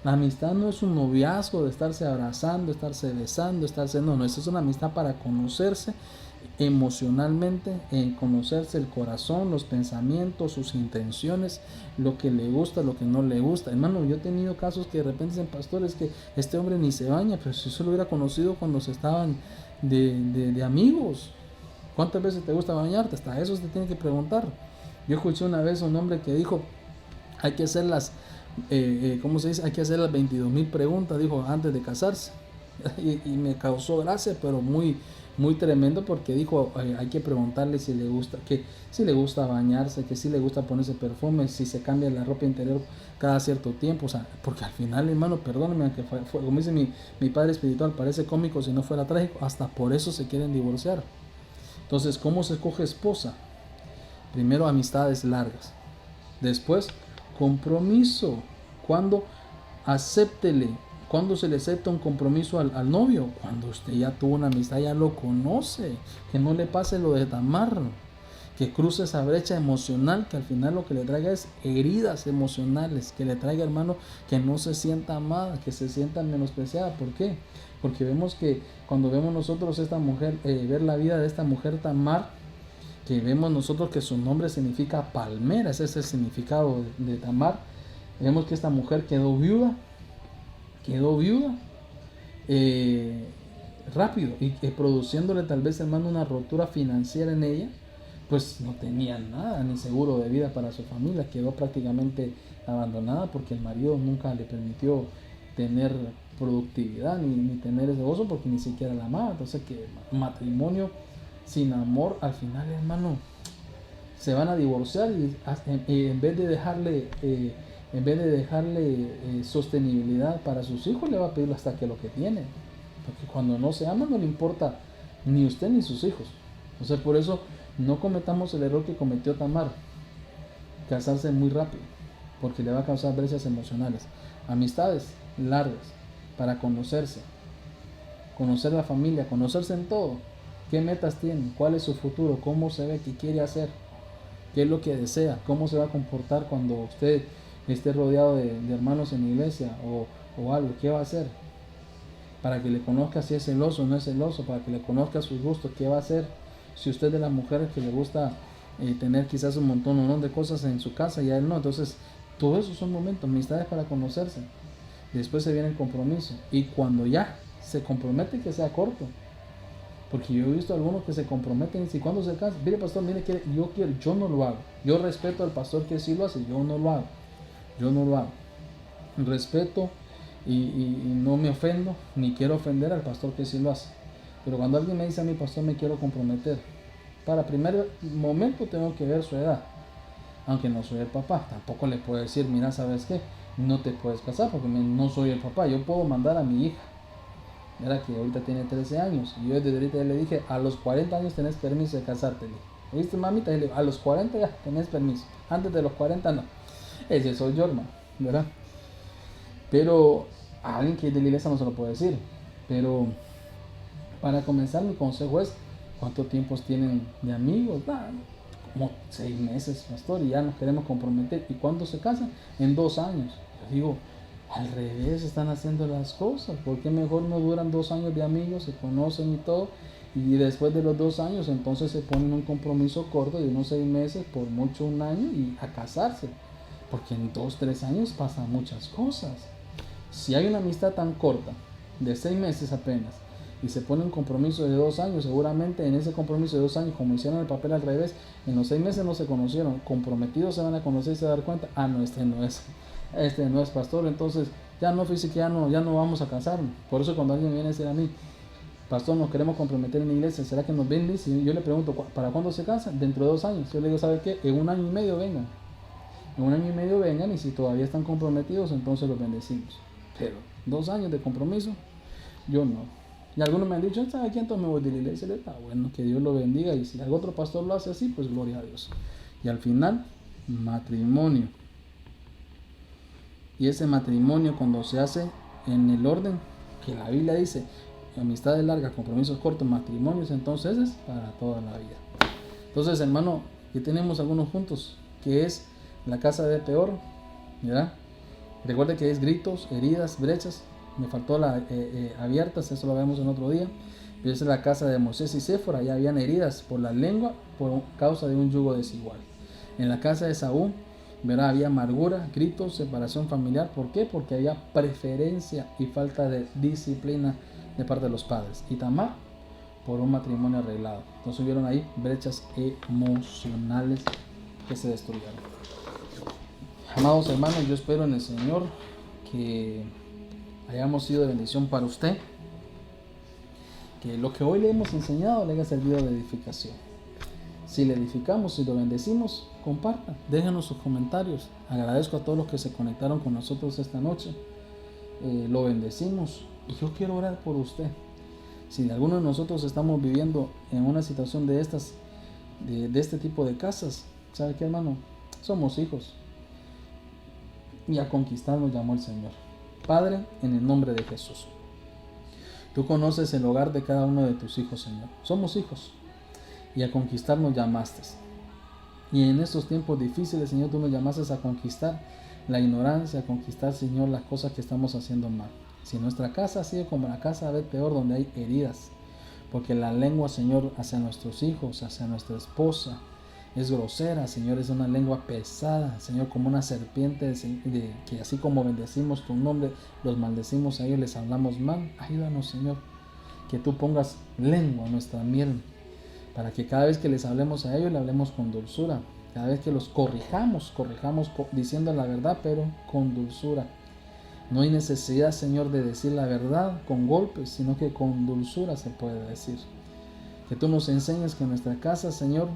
[SPEAKER 1] La amistad no es un noviazgo de estarse abrazando, estarse besando, no, esto es una amistad para conocerse emocionalmente, conocerse el corazón, los pensamientos, sus intenciones, lo que le gusta, lo que no le gusta. Hermano, yo he tenido casos que de repente dicen, pastores, que este hombre ni se baña, pero si eso lo hubiera conocido cuando se estaban de amigos. ¿Cuántas veces te gusta bañarte? Hasta eso se te tiene que preguntar. Yo escuché una vez a un hombre que dijo, hay que hacer ¿cómo se dice? Hay que hacer las 22,000 preguntas, dijo, antes de casarse. Y me causó gracia, pero muy tremendo, porque dijo, hay que preguntarle si le gusta bañarse, que si le gusta ponerse perfume, si se cambia la ropa interior cada cierto tiempo. O sea, porque al final, hermano, perdóneme, aunque como dice mi padre espiritual, parece cómico si no fuera trágico, hasta por eso se quieren divorciar. Entonces, ¿cómo se escoge esposa? Primero, amistades largas. Después, compromiso. Cuando se le acepta un compromiso al novio, cuando usted ya tuvo una amistad, ya lo conoce, que no le pase lo de Tamar, que cruce esa brecha emocional, que al final lo que le traiga es heridas emocionales, que le traiga, hermano, que no se sienta amada, que se sienta menospreciada. ¿Por qué? Porque vemos que cuando vemos nosotros esta mujer, ver la vida de esta mujer Tamar, que vemos nosotros que su nombre significa palmera, ese es el significado de Tamar. Vemos que esta mujer quedó viuda rápido, y produciéndole tal vez, hermano, una rotura financiera en ella, pues no tenía nada, ni seguro de vida para su familia, quedó prácticamente abandonada porque el marido nunca le permitió tener productividad ni tener ese gozo, porque ni siquiera la amaba. Entonces, que matrimonio sin amor, al final, hermano, se van a divorciar, y en vez de dejarle sostenibilidad para sus hijos, le va a pedir hasta que lo que tiene, porque cuando no se ama no le importa ni usted ni sus hijos. Entonces, por eso no cometamos el error que cometió Tamar, casarse muy rápido, porque le va a causar brechas emocionales. Amistades largas, para conocerse, conocer la familia, conocerse en todo. ¿Qué metas tiene? ¿Cuál es su futuro? ¿Cómo se ve? ¿Qué quiere hacer? qué es lo que desea, cómo se va a comportar cuando usted esté rodeado de hermanos en la iglesia o algo, qué va a hacer, para que le conozca si es celoso o no es celoso, para que le conozca sus gustos, qué va a hacer. Si usted es de las mujeres que le gusta tener quizás un montón de cosas en su casa y a él no, entonces todo eso son momentos, amistades para conocerse. Después se viene el compromiso, y cuando ya se compromete, que sea corto, porque yo he visto algunos que se comprometen y si cuando se casan, mire pastor, mire que yo no lo hago. Yo respeto al pastor que sí lo hace, yo no lo hago. Respeto y no me ofendo, ni quiero ofender al pastor que sí lo hace. Pero cuando alguien me dice a mi pastor, me quiero comprometer, para primer momento tengo que ver su edad. Aunque no soy el papá, tampoco le puedo decir, mira, ¿sabes qué? No te puedes casar porque no soy el papá. Yo puedo mandar a mi hija, era que ahorita tiene 13 años, y yo desde ahorita ya le dije, a los 40 años tenés permiso de casarte. ¿Oíste, mamita? Le digo, a los 40 ya tenés permiso, antes de los 40 no. Ese soy yo, hermano, ¿verdad? Pero a alguien que es de la iglesia no se lo puede decir. Pero para comenzar, mi consejo es, ¿cuántos tiempos tienen de amigos? Como 6 meses, pastor, y ya nos queremos comprometer. ¿Y cuándo se casan? En 2 años. Yo digo, al revés están haciendo las cosas. ¿Por qué mejor no duran 2 años de amigos, se conocen y todo? Y después de los 2 años, entonces se ponen un compromiso corto de unos 6 meses, por mucho 1 año, y a casarse. Porque en 2, 3 años pasan muchas cosas. Si hay una amistad tan corta, de 6 meses apenas, y se pone un compromiso de 2 años, seguramente en ese compromiso de 2 años, como hicieron el papel al revés, en los 6 meses no se conocieron, comprometidos se van a conocer y se van a dar cuenta, no, este no es pastor, entonces ya no, físico, ya no vamos a casarnos. Por eso cuando alguien viene a decir a mí, pastor, nos queremos comprometer en la iglesia, ¿será que nos bendice? Y yo le pregunto, ¿para cuándo se casan? Dentro de 2 años. Yo le digo, ¿sabe qué? En 1 año y medio vengan. En 1 año y medio vengan, y si todavía están comprometidos, entonces los bendecimos. Pero 2 años de compromiso, yo no. Y algunos me han dicho, ¿sabe quién? Entonces me voy de la iglesia. Está bueno, que Dios lo bendiga, y si algún otro pastor lo hace así, pues gloria a Dios. Y al final, matrimonio. Y ese matrimonio, cuando se hace en el orden que la Biblia dice, amistades largas, compromisos cortos, matrimonios, entonces es para toda la vida. Entonces, hermano, aquí tenemos algunos puntos, que es la casa de peor, ¿verdad? Recuerde que es gritos, heridas, brechas. Me faltó la abiertas, eso lo vemos en otro día. Pero esa es la casa de Moisés y Séfora, ya habían heridas por la lengua por causa de un yugo desigual. En la casa de Saúl, verá, había amargura, gritos, separación familiar. ¿Por qué? Porque había preferencia y falta de disciplina de parte de los padres. Y Tamar, por un matrimonio arreglado. Entonces hubieron ahí brechas emocionales que se destruyeron. Amados hermanos, yo espero en el Señor que hayamos sido de bendición para usted, que lo que hoy le hemos enseñado le haya servido de edificación. Si le edificamos, si lo bendecimos, compartan, déjenos sus comentarios. Agradezco a todos los que se conectaron con nosotros esta noche. Lo bendecimos, y yo quiero orar por usted. Si alguno de nosotros estamos viviendo en una situación de estas, de este tipo de casas, ¿sabe qué, hermano? Somos hijos, y a conquistar nos llamó el Señor. Padre, en el nombre de Jesús, tú conoces el hogar de cada uno de tus hijos, Señor. Somos hijos, y a conquistar nos llamaste. Y en estos tiempos difíciles, Señor, tú nos llamaste a conquistar la ignorancia, a conquistar, Señor, las cosas que estamos haciendo mal. Si nuestra casa ha sido como la casa de peor, donde hay heridas, porque la lengua, Señor, hacia nuestros hijos, hacia nuestra esposa, es grosera, Señor, es una lengua pesada, Señor, como una serpiente, que así como bendecimos tu nombre, los maldecimos a ellos, les hablamos mal. Ayúdanos, Señor, que tú pongas lengua en nuestra miel, para que cada vez que les hablemos a ellos, le hablemos con dulzura. Cada vez que los corrijamos diciendo la verdad, pero con dulzura. No hay necesidad, Señor, de decir la verdad con golpes, sino que con dulzura se puede decir. Que tú nos enseñes que en nuestra casa, Señor,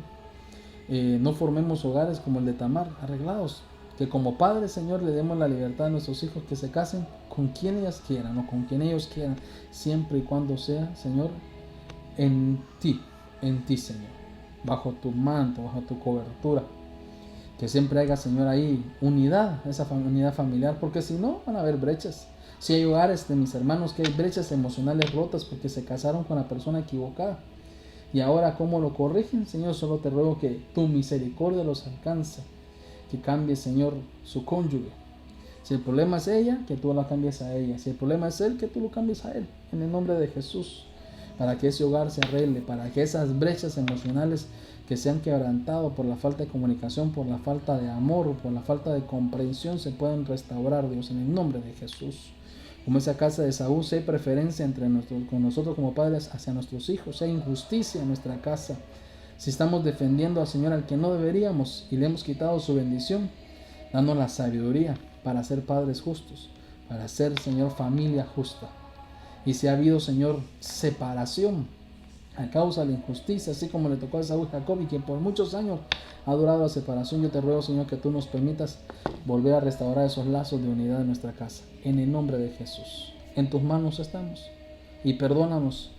[SPEAKER 1] no formemos hogares como el de Tamar, arreglados. Que como padres, Señor, le demos la libertad a nuestros hijos que se casen con quien ellas quieran o con quien ellos quieran, siempre y cuando sea, Señor, en ti, Señor, bajo tu manto, bajo tu cobertura. Que siempre haya, Señor, ahí unidad, esa unidad familiar, porque si no, van a haber brechas. Si hay hogares de mis hermanos que hay brechas emocionales rotas porque se casaron con la persona equivocada. Y ahora, ¿cómo lo corrigen? Señor, solo te ruego que tu misericordia los alcance, que cambie, Señor, su cónyuge. Si el problema es ella, que tú la cambies a ella. Si el problema es él, que tú lo cambies a él. En el nombre de Jesús. Para que ese hogar se arregle, para que esas brechas emocionales que se han quebrantado por la falta de comunicación, por la falta de amor, por la falta de comprensión, se puedan restaurar, Dios, en el nombre de Jesús. Como esa casa de Saúl, si hay preferencia con nosotros como padres hacia nuestros hijos, si hay injusticia en nuestra casa, si estamos defendiendo al Señor al que no deberíamos y le hemos quitado su bendición, dándonos la sabiduría para ser padres justos, para ser, Señor, familia justa. Y si ha habido, Señor, separación a causa de la injusticia, así como le tocó a Saúl y Jacob, y que por muchos años ha durado la separación, yo te ruego, Señor, que tú nos permitas volver a restaurar esos lazos de unidad en nuestra casa, en el nombre de Jesús. En tus manos estamos, y perdónanos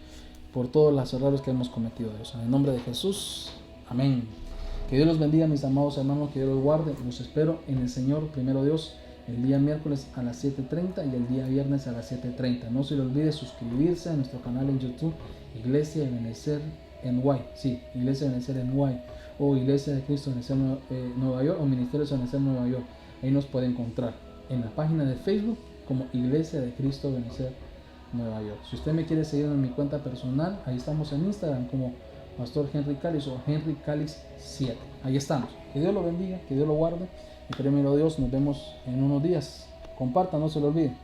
[SPEAKER 1] por todos los errores que hemos cometido, Dios. En el nombre de Jesús, amén. Que Dios los bendiga, mis amados hermanos, que Dios los guarde. Los espero en el Señor, primero Dios, el día miércoles a las 7:30 y el día viernes a las 7:30. No se le olvide suscribirse a nuestro canal en YouTube, Iglesia de Benecer NY. Sí, Iglesia de Benecer NY. O Iglesia de Cristo de Benecer Nueva York, o Ministerio de Benecer Nueva York. Ahí nos puede encontrar en la página de Facebook como Iglesia de Cristo de Benecer Nueva York. Si usted me quiere seguir en mi cuenta personal, ahí estamos en Instagram como Pastor Henry Calix o Henry Calix 7. Ahí estamos. Que Dios lo bendiga, que Dios lo guarde. Y primero Dios, nos vemos en unos días. Compartan, no se lo olviden.